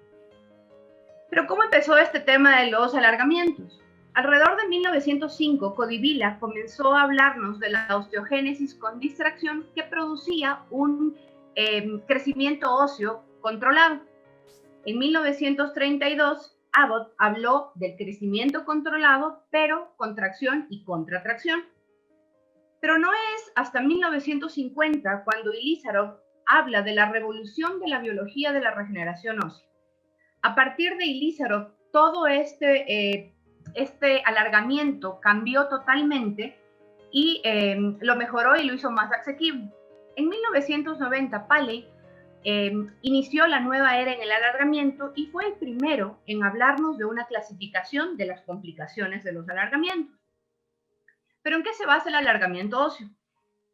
Pero ¿cómo empezó este tema de los alargamientos? Alrededor de 1905, Codivilla comenzó a hablarnos de la osteogénesis con distracción que producía un crecimiento óseo controlado. En 1932, Abbott habló del crecimiento controlado, pero contracción y contratracción. Pero no es hasta 1950 cuando Ilizarov habla de la revolución de la biología de la regeneración ósea. A partir de Ilizarov, todo este alargamiento cambió totalmente y lo mejoró y lo hizo más asequible. En 1990, Paley inició la nueva era en el alargamiento y fue el primero en hablarnos de una clasificación de las complicaciones de los alargamientos. ¿Pero en qué se basa el alargamiento óseo?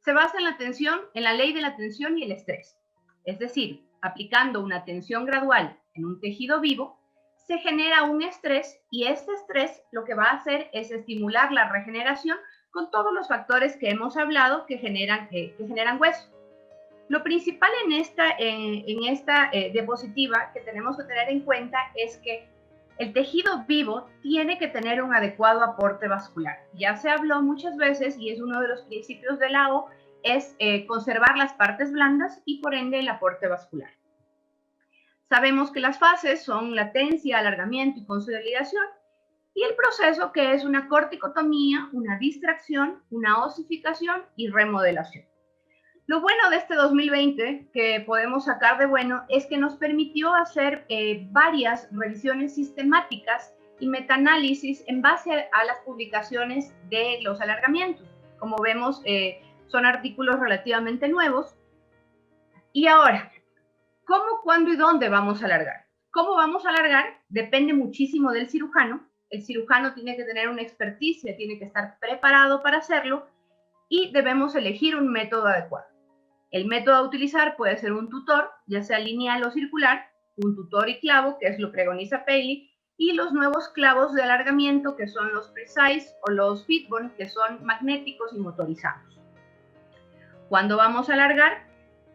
Se basa en la tensión, en la ley de la tensión y el estrés. Es decir, aplicando una tensión gradual en un tejido vivo, se genera un estrés y este estrés lo que va a hacer es estimular la regeneración con todos los factores que hemos hablado que generan hueso. Lo principal en esta diapositiva que tenemos que tener en cuenta es que el tejido vivo tiene que tener un adecuado aporte vascular. Ya se habló muchas veces y es uno de los principios del AO, es conservar las partes blandas y por ende el aporte vascular. Sabemos que las fases son latencia, alargamiento y consolidación, y el proceso que es una corticotomía, una distracción, una osificación y remodelación. Lo bueno de este 2020 que podemos sacar de bueno es que nos permitió hacer varias revisiones sistemáticas y metaanálisis en base a las publicaciones de los alargamientos. Como vemos, son artículos relativamente nuevos. Y ahora, ¿cómo, cuándo y dónde vamos a alargar? ¿Cómo vamos a alargar? Depende muchísimo del cirujano. El cirujano tiene que tener una experticia, tiene que estar preparado para hacerlo y debemos elegir un método adecuado. El método a utilizar puede ser un tutor, ya sea lineal o circular, un tutor y clavo, que es lo que preconiza Paley, y los nuevos clavos de alargamiento, que son los Precise o los Fitbone, que son magnéticos y motorizados. ¿Cuándo vamos a alargar?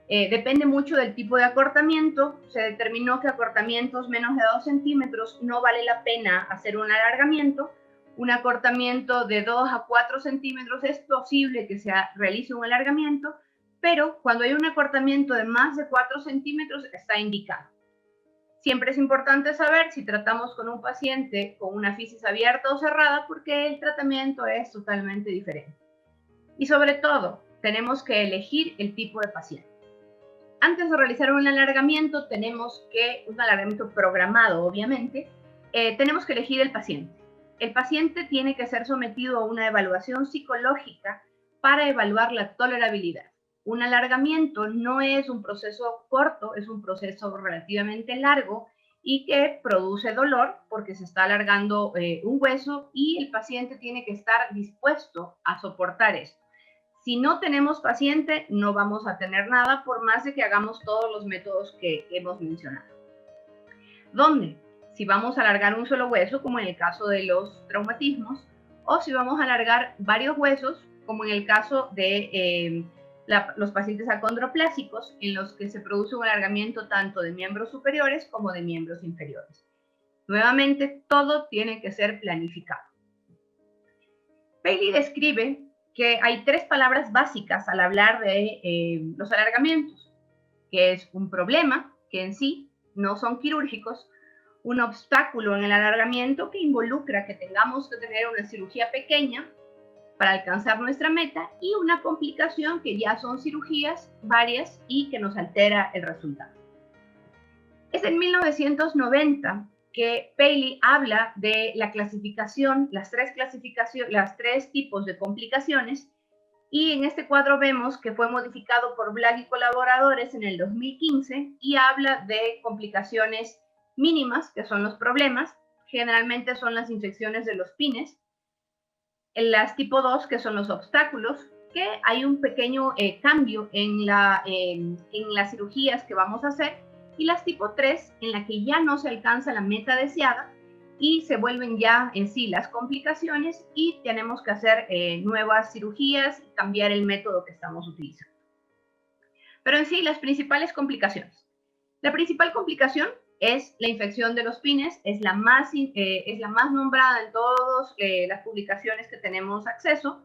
Depende mucho del tipo de acortamiento. Se determinó que acortamientos menos de 2 centímetros no vale la pena hacer un alargamiento. Un acortamiento de 2 a 4 centímetros es posible que se realice un alargamiento, pero cuando hay un acortamiento de más de 4 centímetros está indicado. Siempre es importante saber si tratamos con un paciente con una fisis abierta o cerrada, porque el tratamiento es totalmente diferente. Y sobre todo, tenemos que elegir el tipo de paciente. Antes de realizar un alargamiento un alargamiento programado, obviamente, tenemos que elegir el paciente. El paciente tiene que ser sometido a una evaluación psicológica para evaluar la tolerabilidad. Un alargamiento no es un proceso corto, es un proceso relativamente largo y que produce dolor porque se está alargando un hueso y el paciente tiene que estar dispuesto a soportar esto. Si no tenemos paciente, no vamos a tener nada por más de que hagamos todos los métodos que hemos mencionado. ¿Dónde? Si vamos a alargar un solo hueso, como en el caso de los traumatismos, o si vamos a alargar varios huesos, como en el caso de los pacientes acondroplásicos, en los que se produce un alargamiento tanto de miembros superiores como de miembros inferiores. Nuevamente, todo tiene que ser planificado. Paley describe que hay 3 palabras básicas al hablar de los alargamientos, que es un problema, que en sí no son quirúrgicos, un obstáculo en el alargamiento que involucra que tengamos que tener una cirugía pequeña para alcanzar nuestra meta, y una complicación que ya son cirugías varias y que nos altera el resultado. Es en 1990 que Paley habla de la clasificación, las tres tipos de complicaciones, y en este cuadro vemos que fue modificado por Black y colaboradores en el 2015 y habla de complicaciones mínimas, que son los problemas, generalmente son las infecciones de los pines, en las tipo 2, que son los obstáculos, que hay un pequeño cambio en las cirugías que vamos a hacer, y las tipo 3, en la que ya no se alcanza la meta deseada y se vuelven ya en sí las complicaciones y tenemos que hacer nuevas cirugías y cambiar el método que estamos utilizando. Pero en sí, las principales complicaciones. La principal complicación es la infección de los pines, es la más nombrada en todas las publicaciones que tenemos acceso.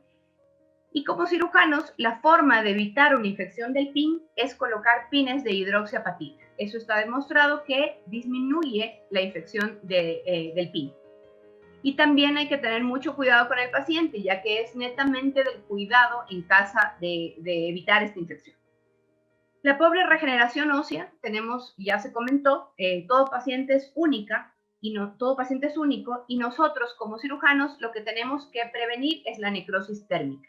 Y como cirujanos, la forma de evitar una infección del pin es colocar pines de hidroxiapatita. Eso está demostrado que disminuye la infección del pin. Y también hay que tener mucho cuidado con el paciente, ya que es netamente del cuidado en caso de evitar esta infección. La pobre regeneración ósea, ya se comentó, todo paciente es única y todo paciente es único, y nosotros como cirujanos lo que tenemos que prevenir es la necrosis térmica.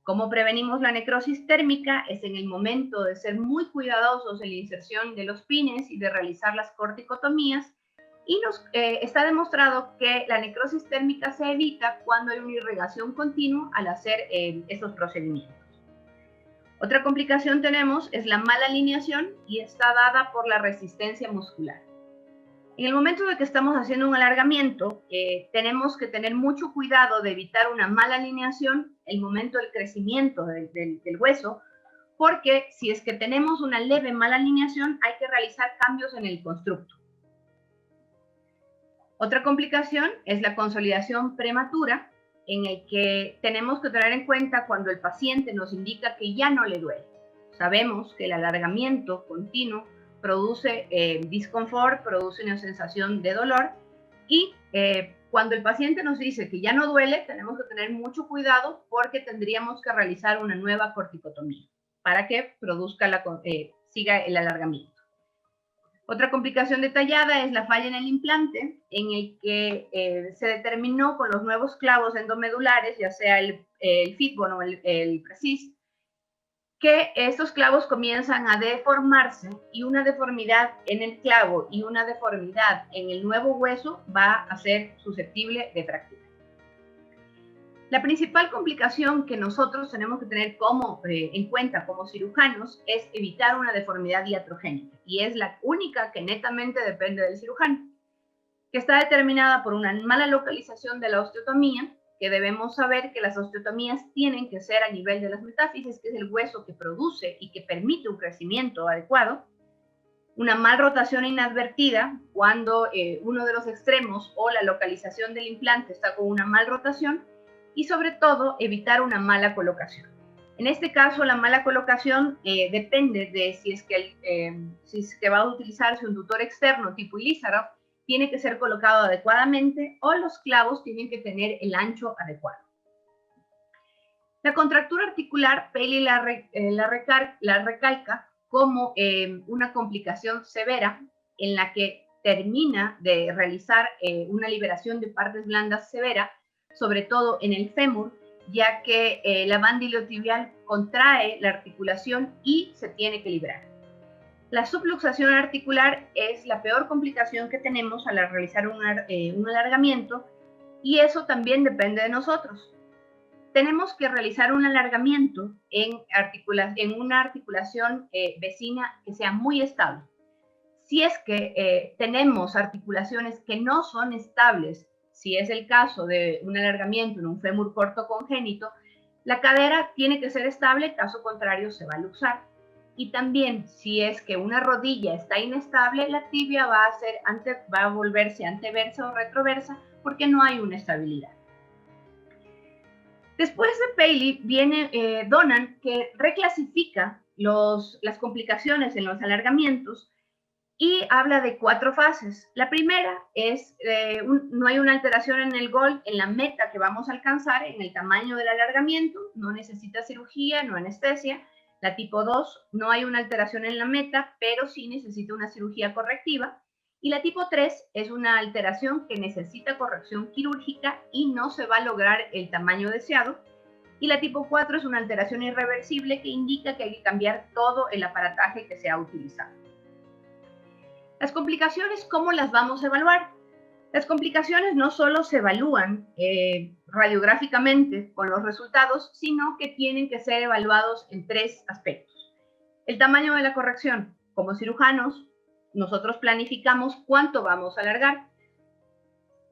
¿Cómo prevenimos la necrosis térmica? Es en el momento de ser muy cuidadosos en la inserción de los pines y de realizar las corticotomías, y está demostrado que la necrosis térmica se evita cuando hay una irrigación continua al hacer estos procedimientos. Otra complicación es la mala alineación, y está dada por la resistencia muscular. En el momento de que estamos haciendo un alargamiento, tenemos que tener mucho cuidado de evitar una mala alineación el momento del crecimiento del hueso, porque si es que tenemos una leve mala alineación, hay que realizar cambios en el constructo. Otra complicación es la consolidación prematura, en el que tenemos que tener en cuenta cuando el paciente nos indica que ya no le duele. Sabemos que el alargamiento continuo produce disconfort, produce una sensación de dolor, y cuando el paciente nos dice que ya no duele, tenemos que tener mucho cuidado porque tendríamos que realizar una nueva corticotomía para que siga el alargamiento. Otra complicación detallada es la falla en el implante, en el que se determinó con los nuevos clavos endomedulares, ya sea el Fitbone o el Precis, que estos clavos comienzan a deformarse, y una deformidad en el clavo y una deformidad en el nuevo hueso va a ser susceptible de fractura. La principal complicación que nosotros tenemos que tener en cuenta como cirujanos es evitar una deformidad iatrogénica, y es la única que netamente depende del cirujano, que está determinada por una mala localización de la osteotomía, que debemos saber que las osteotomías tienen que ser a nivel de las metáfisis, que es el hueso que produce y que permite un crecimiento adecuado, una mal rotación inadvertida cuando uno de los extremos o la localización del implante está con una mal rotación, y sobre todo evitar una mala colocación. En este caso, la mala colocación depende de si es que va a utilizarse un tutor externo tipo Ilizarov, tiene que ser colocado adecuadamente, o los clavos tienen que tener el ancho adecuado. La contractura articular, Paley la recalca como una complicación severa en la que termina de realizar una liberación de partes blandas severa, sobre todo en el fémur, ya que la banda iliotibial contrae la articulación y se tiene que liberar. La subluxación articular es la peor complicación que tenemos al realizar un alargamiento, y eso también depende de nosotros. Tenemos que realizar un alargamiento en una articulación vecina que sea muy estable. Si es que tenemos articulaciones que no son estables, si es el caso de un alargamiento en un fémur corto congénito, la cadera tiene que ser estable, caso contrario se va a luxar. Y también, si es que una rodilla está inestable, la tibia va a volverse anteversa o retroversa porque no hay una estabilidad. Después de Paley viene Donnan, que reclasifica las complicaciones en los alargamientos y habla de 4 fases. La primera es, no hay una alteración en el goal, en la meta que vamos a alcanzar, en el tamaño del alargamiento, no necesita cirugía, no anestesia. La tipo 2, no hay una alteración en la meta, pero sí necesita una cirugía correctiva. Y la tipo 3 es una alteración que necesita corrección quirúrgica y no se va a lograr el tamaño deseado. Y la tipo 4 es una alteración irreversible que indica que hay que cambiar todo el aparataje que se ha utilizado. Las complicaciones, ¿cómo las vamos a evaluar? Las complicaciones no solo se evalúan radiográficamente con los resultados, sino que tienen que ser evaluados en 3 aspectos. El tamaño de la corrección. Como cirujanos, nosotros planificamos cuánto vamos a alargar,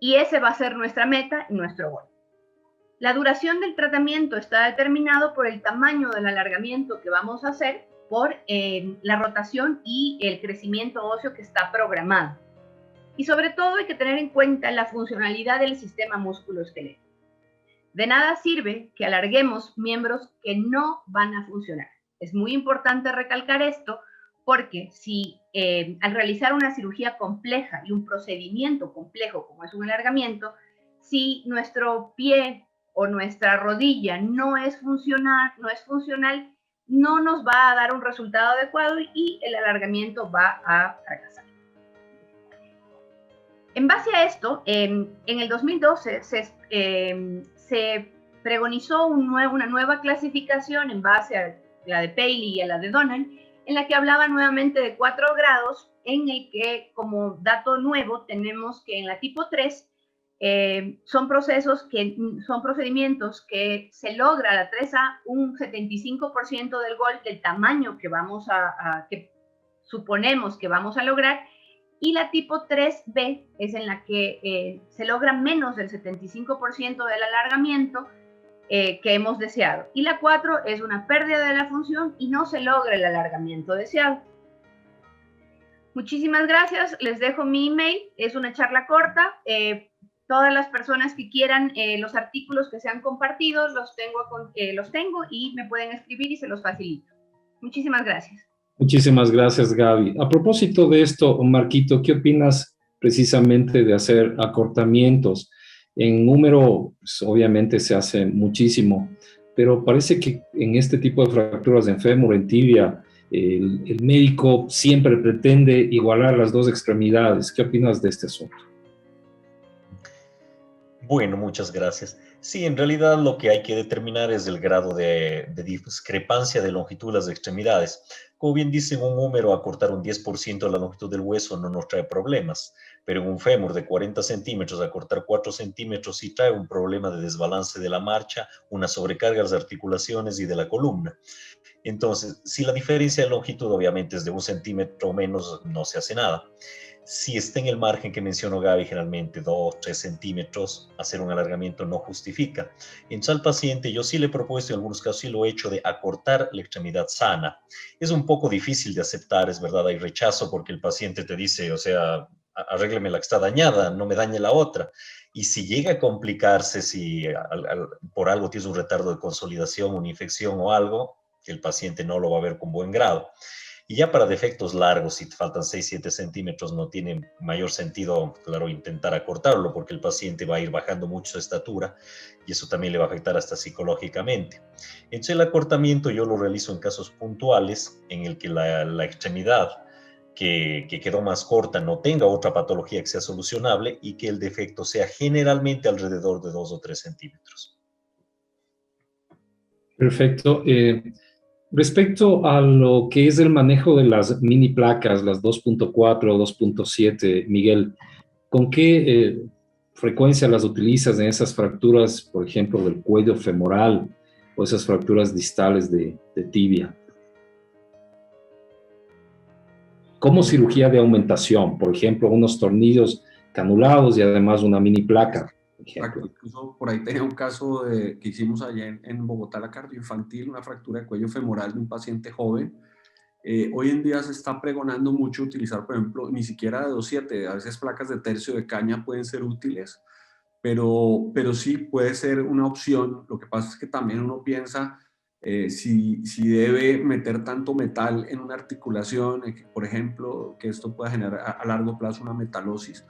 y ese va a ser nuestra meta y nuestro gol. La duración del tratamiento está determinado por el tamaño del alargamiento que vamos a hacer, por la rotación y el crecimiento óseo que está programado. Y sobre todo hay que tener en cuenta la funcionalidad del sistema músculo-esquelético. De nada sirve que alarguemos miembros que no van a funcionar. Es muy importante recalcar esto, porque si al realizar una cirugía compleja y un procedimiento complejo como es un alargamiento, si nuestro pie o nuestra rodilla no es funcional, no nos va a dar un resultado adecuado y el alargamiento va a fracasar. En base a esto, en el 2012 se pregonizó una nueva clasificación en base a la de Paley y a la de Donnan, en la que hablaba nuevamente de 4 grados, en el que, como dato nuevo, tenemos que en la tipo 3 son procedimientos que se logra la 3A un 75% del gol del tamaño que suponemos que vamos a lograr, y la tipo 3B es en la que se logra menos del 75% del alargamiento que hemos deseado. Y la 4 es una pérdida de la función y no se logra el alargamiento deseado. Muchísimas gracias, les dejo mi email, es una charla corta. Todas las personas que quieran los artículos que sean compartidos, los tengo y me pueden escribir y se los facilito. Muchísimas gracias. Muchísimas gracias, Gaby. A propósito de esto, Marquito, ¿qué opinas precisamente de hacer acortamientos? En número, pues, obviamente se hace muchísimo, pero parece que en este tipo de fracturas en fémur, en tibia, el médico siempre pretende igualar las dos extremidades. ¿Qué opinas de este asunto? Bueno, muchas gracias. Sí, en realidad lo que hay que determinar es el grado de discrepancia de longitud de las extremidades. Como bien dicen, un húmero acortar un 10% de la longitud del hueso no nos trae problemas, pero en un fémur de 40 centímetros acortar 4 centímetros sí trae un problema de desbalance de la marcha, una sobrecarga de las articulaciones y de la columna. Entonces, si la diferencia de longitud obviamente es de 1 centímetro o menos, no se hace nada. Si está en el margen que mencionó Gaby, generalmente 2, 3 centímetros, hacer un alargamiento no justifica. Entonces al paciente yo sí le he propuesto, en algunos casos sí lo he hecho, de acortar la extremidad sana. Es un poco difícil de aceptar, es verdad, hay rechazo porque el paciente te dice, o sea, arrégleme la que está dañada, no me dañe la otra. Y si llega a complicarse, si por algo tienes un retardo de consolidación, una infección o algo, el paciente no lo va a ver con buen grado. Y ya para defectos largos, si te faltan 6, 7 centímetros, no tiene mayor sentido, claro, intentar acortarlo, porque el paciente va a ir bajando mucho su estatura y eso también le va a afectar hasta psicológicamente. Entonces el acortamiento yo lo realizo en casos puntuales en el que la extremidad que quedó más corta no tenga otra patología que sea solucionable y que el defecto sea generalmente alrededor de 2 o 3 centímetros. Perfecto. Respecto a lo que es el manejo de las mini placas, las 2.4 o 2.7, Miguel, ¿con qué frecuencia las utilizas en esas fracturas, por ejemplo, del cuello femoral o esas fracturas distales de tibia? Como cirugía de aumentación, por ejemplo, unos tornillos canulados y además una mini placa. Incluso por ahí tenía un caso que hicimos allá en Bogotá, la cardioinfantil, una fractura de cuello femoral de un paciente joven. Hoy en día se está pregonando mucho utilizar, por ejemplo, ni siquiera de 2.7, a veces placas de tercio de caña pueden ser útiles, pero sí puede ser una opción. Lo que pasa es que también uno piensa si debe meter tanto metal en una articulación, por ejemplo, que esto pueda generar a largo plazo una metalosis,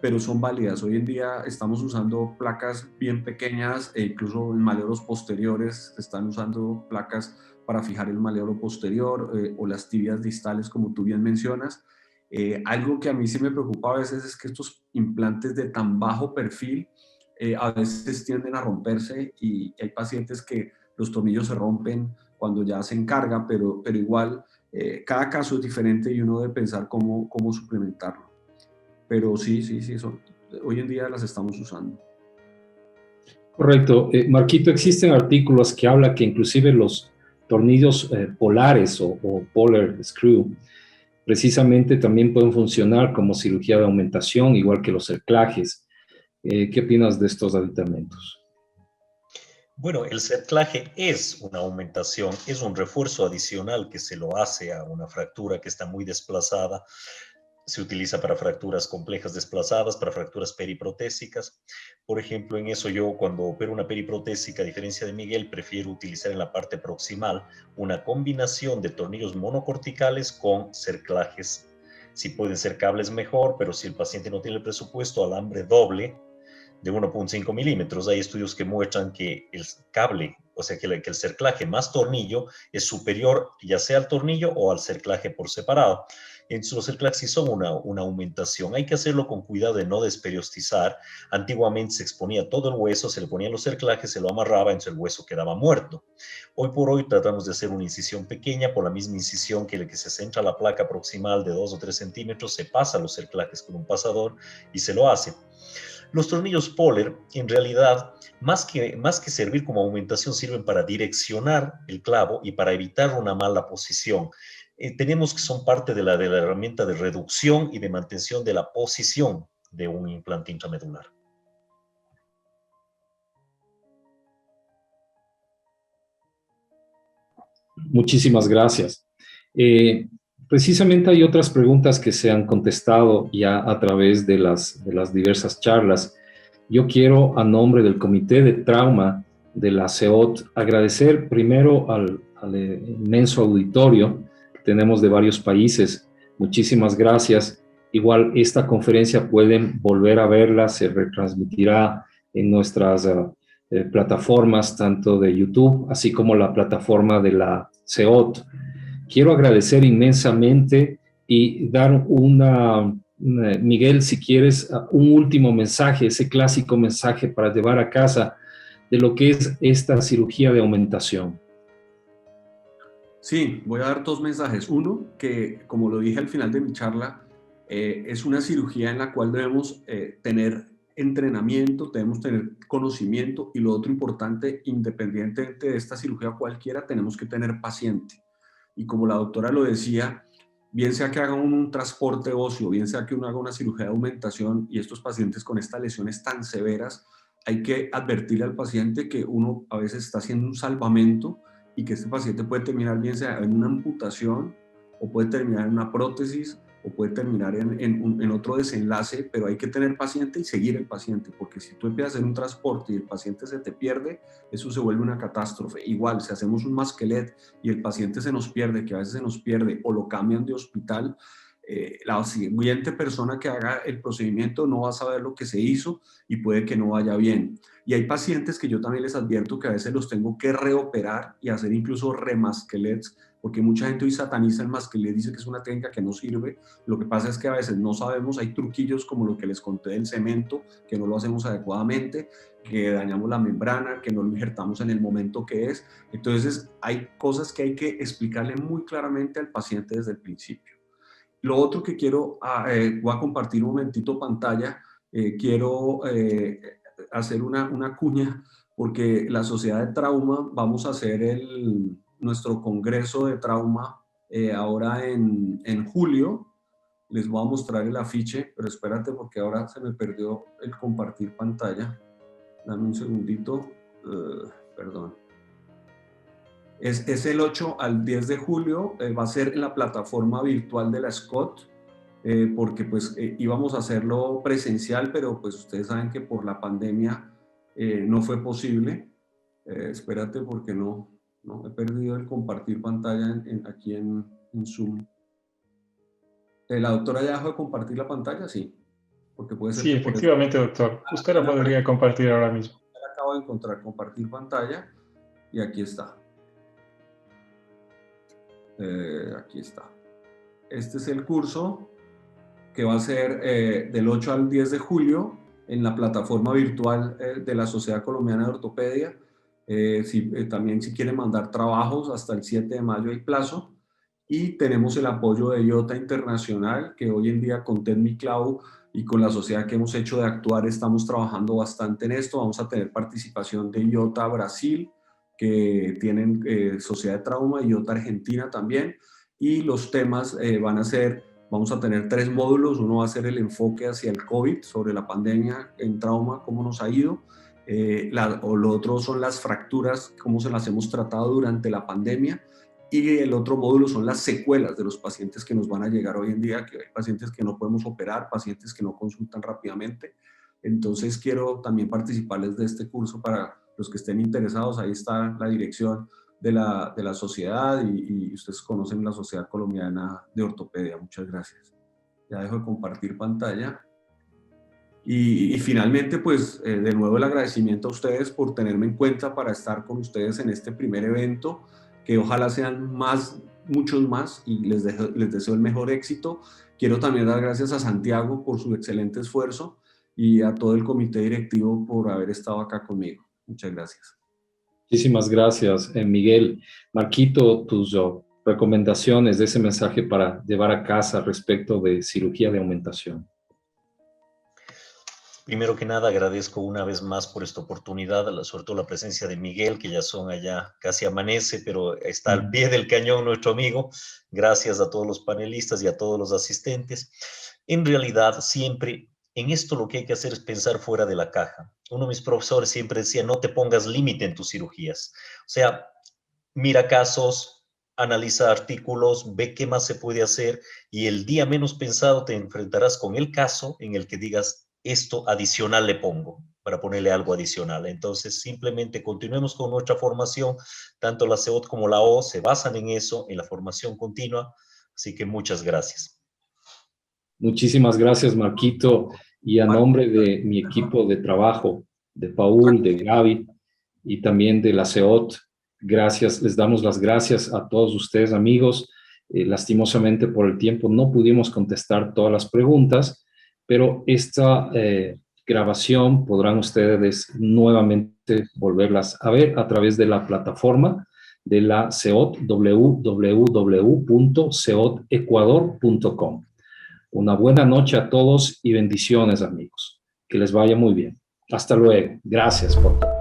pero son válidas. Hoy en día estamos usando placas bien pequeñas e incluso en maleolos posteriores se están usando placas para fijar el maleolo posterior o las tibias distales, como tú bien mencionas. Algo que a mí sí me preocupa a veces es que estos implantes de tan bajo perfil a veces tienden a romperse y hay pacientes que los tornillos se rompen cuando ya hacen carga, pero igual cada caso es diferente y uno debe pensar cómo suplementarlo. Pero sí, hoy en día las estamos usando. Correcto. Marquito, existen artículos que hablan que inclusive los tornillos polares o polar screw precisamente también pueden funcionar como cirugía de aumentación, igual que los cerclajes. ¿Qué opinas de estos aditamentos? Bueno, el cerclaje es una aumentación, es un refuerzo adicional que se lo hace a una fractura que está muy desplazada. Se utiliza para fracturas complejas desplazadas, para fracturas periprotésicas. Por ejemplo, en eso yo cuando opero una periprotésica, a diferencia de Miguel, prefiero utilizar en la parte proximal una combinación de tornillos monocorticales con cerclajes. Si pueden ser cables mejor, pero si el paciente no tiene el presupuesto, alambre doble de 1.5 milímetros. Hay estudios que muestran que el cable, o sea que el cerclaje más tornillo es superior ya sea al tornillo o al cerclaje por separado. Entonces los cerclajes sí son una aumentación. Hay que hacerlo con cuidado de no desperiostizar. Antiguamente se exponía todo el hueso, se le ponían los cerclajes, se lo amarraba, entonces el hueso quedaba muerto. Hoy por hoy tratamos de hacer una incisión pequeña, por la misma incisión que se centra la placa proximal de 2 o 3 centímetros, se pasa los cerclajes con un pasador y se lo hace. Los tornillos Poller, en realidad, más que servir como aumentación, sirven para direccionar el clavo y para evitar una mala posición. tenemos que son parte de la herramienta de reducción y de mantención de la posición de un implante intramedular. Muchísimas gracias. Precisamente hay otras preguntas que se han contestado ya a través de las diversas charlas. Yo quiero, a nombre del Comité de Trauma de la CEOT, agradecer primero al inmenso auditorio que tenemos de varios países. Muchísimas gracias. Igual esta conferencia pueden volver a verla, se retransmitirá en nuestras plataformas, tanto de YouTube, así como la plataforma de la CEOT. Quiero agradecer inmensamente y dar Miguel, si quieres, un último mensaje, ese clásico mensaje para llevar a casa de lo que es esta cirugía de aumentación. Sí, voy a dar dos mensajes. Uno, que como lo dije al final de mi charla, es una cirugía en la cual debemos tener entrenamiento, debemos tener conocimiento, y lo otro importante, independientemente de esta cirugía cualquiera, tenemos que tener paciente. Y como la doctora lo decía, bien sea que hagan un transporte óseo, bien sea que uno haga una cirugía de aumentación, y estos pacientes con estas lesiones tan severas, hay que advertirle al paciente que uno a veces está haciendo un salvamento y que este paciente puede terminar bien sea en una amputación, o puede terminar en una prótesis, o puede terminar en otro desenlace, pero hay que tener paciente y seguir el paciente, porque si tú empiezas a hacer un transporte y el paciente se te pierde, eso se vuelve una catástrofe. Igual, si hacemos un masquelet y el paciente se nos pierde, que a veces se nos pierde, o lo cambian de hospital, la siguiente persona que haga el procedimiento no va a saber lo que se hizo y puede que no vaya bien. Y hay pacientes que yo también les advierto que a veces los tengo que reoperar y hacer incluso remasquelets, porque mucha gente hoy sataniza el masquelet, dice que es una técnica que no sirve. Lo que pasa es que a veces no sabemos, hay truquillos como lo que les conté del cemento, que no lo hacemos adecuadamente, que dañamos la membrana, que no lo injertamos en el momento que es. Entonces hay cosas que hay que explicarle muy claramente al paciente desde el principio. Lo otro que quiero, voy a compartir un momentito pantalla, quiero hacer una cuña, porque la Sociedad de Trauma, vamos a hacer nuestro congreso de trauma ahora en julio. Les voy a mostrar el afiche, pero espérate porque ahora se me perdió el compartir pantalla. Dame un segundito, perdón. Es el 8 al 10 de julio, va a ser en la plataforma virtual de la SCOT, porque pues íbamos a hacerlo presencial, pero pues ustedes saben que por la pandemia no fue posible. Espérate porque no, he perdido el compartir pantalla aquí en Zoom. ¿La doctora ya dejó de compartir la pantalla? Sí. Porque puede ser. Sí, efectivamente, doctor. Usted la podría compartir ahora mismo. Acabo de encontrar compartir pantalla y aquí está. Aquí está. Este es el curso que va a ser del 8 al 10 de julio en la plataforma virtual de la Sociedad Colombiana de Ortopedia. También si quieren mandar trabajos, hasta el 7 de mayo hay plazo. Y tenemos el apoyo de IOTA Internacional, que hoy en día con TED Mi Clau y con la sociedad que hemos hecho de actuar estamos trabajando bastante en esto. Vamos a tener participación de IOTA Brasil, que tienen Sociedad de Trauma, y IOTA Argentina también. Y los temas van a ser, vamos a tener 3 módulos. Uno va a ser el enfoque hacia el COVID, sobre la pandemia en trauma, cómo nos ha ido. Lo otro son las fracturas, cómo se las hemos tratado durante la pandemia. Y el otro módulo son las secuelas de los pacientes que nos van a llegar hoy en día, que hay pacientes que no podemos operar, pacientes que no consultan rápidamente. Entonces quiero también participarles de este curso para los que estén interesados. Ahí está la dirección de la sociedad y ustedes conocen la Sociedad Colombiana de Ortopedia. Muchas gracias. Ya dejo de compartir pantalla. Y finalmente, pues de nuevo el agradecimiento a ustedes por tenerme en cuenta para estar con ustedes en este primer evento, que ojalá sean muchos más, y les deseo el mejor éxito. Quiero también dar gracias a Santiago por su excelente esfuerzo y a todo el comité directivo por haber estado acá conmigo. Muchas gracias. Muchísimas gracias, Miguel. Marquito, tus recomendaciones de ese mensaje para llevar a casa respecto de cirugía de aumentación. Primero que nada, agradezco una vez más por esta oportunidad, sobre todo la presencia de Miguel, que ya son allá, casi amanece, pero está al pie del cañón nuestro amigo. Gracias a todos los panelistas y a todos los asistentes. En realidad, siempre en esto lo que hay que hacer es pensar fuera de la caja. Uno de mis profesores siempre decía, no te pongas límite en tus cirugías. O sea, mira casos, analiza artículos, ve qué más se puede hacer y el día menos pensado te enfrentarás con el caso en el que digas, esto adicional le pongo, para ponerle algo adicional. Entonces, simplemente continuemos con nuestra formación, tanto la CEOT como la O se basan en eso, en la formación continua, así que muchas gracias. Muchísimas gracias, Marquito, y a nombre de mi equipo de trabajo, de Paul, de Gaby y también de la CEOT, gracias, les damos las gracias a todos ustedes, amigos. Lastimosamente por el tiempo no pudimos contestar todas las preguntas, pero esta grabación podrán ustedes nuevamente volverlas a ver a través de la plataforma de la CEOT, www.ceotecuador.com. Una buena noche a todos y bendiciones, amigos. Que les vaya muy bien. Hasta luego. Gracias por todo.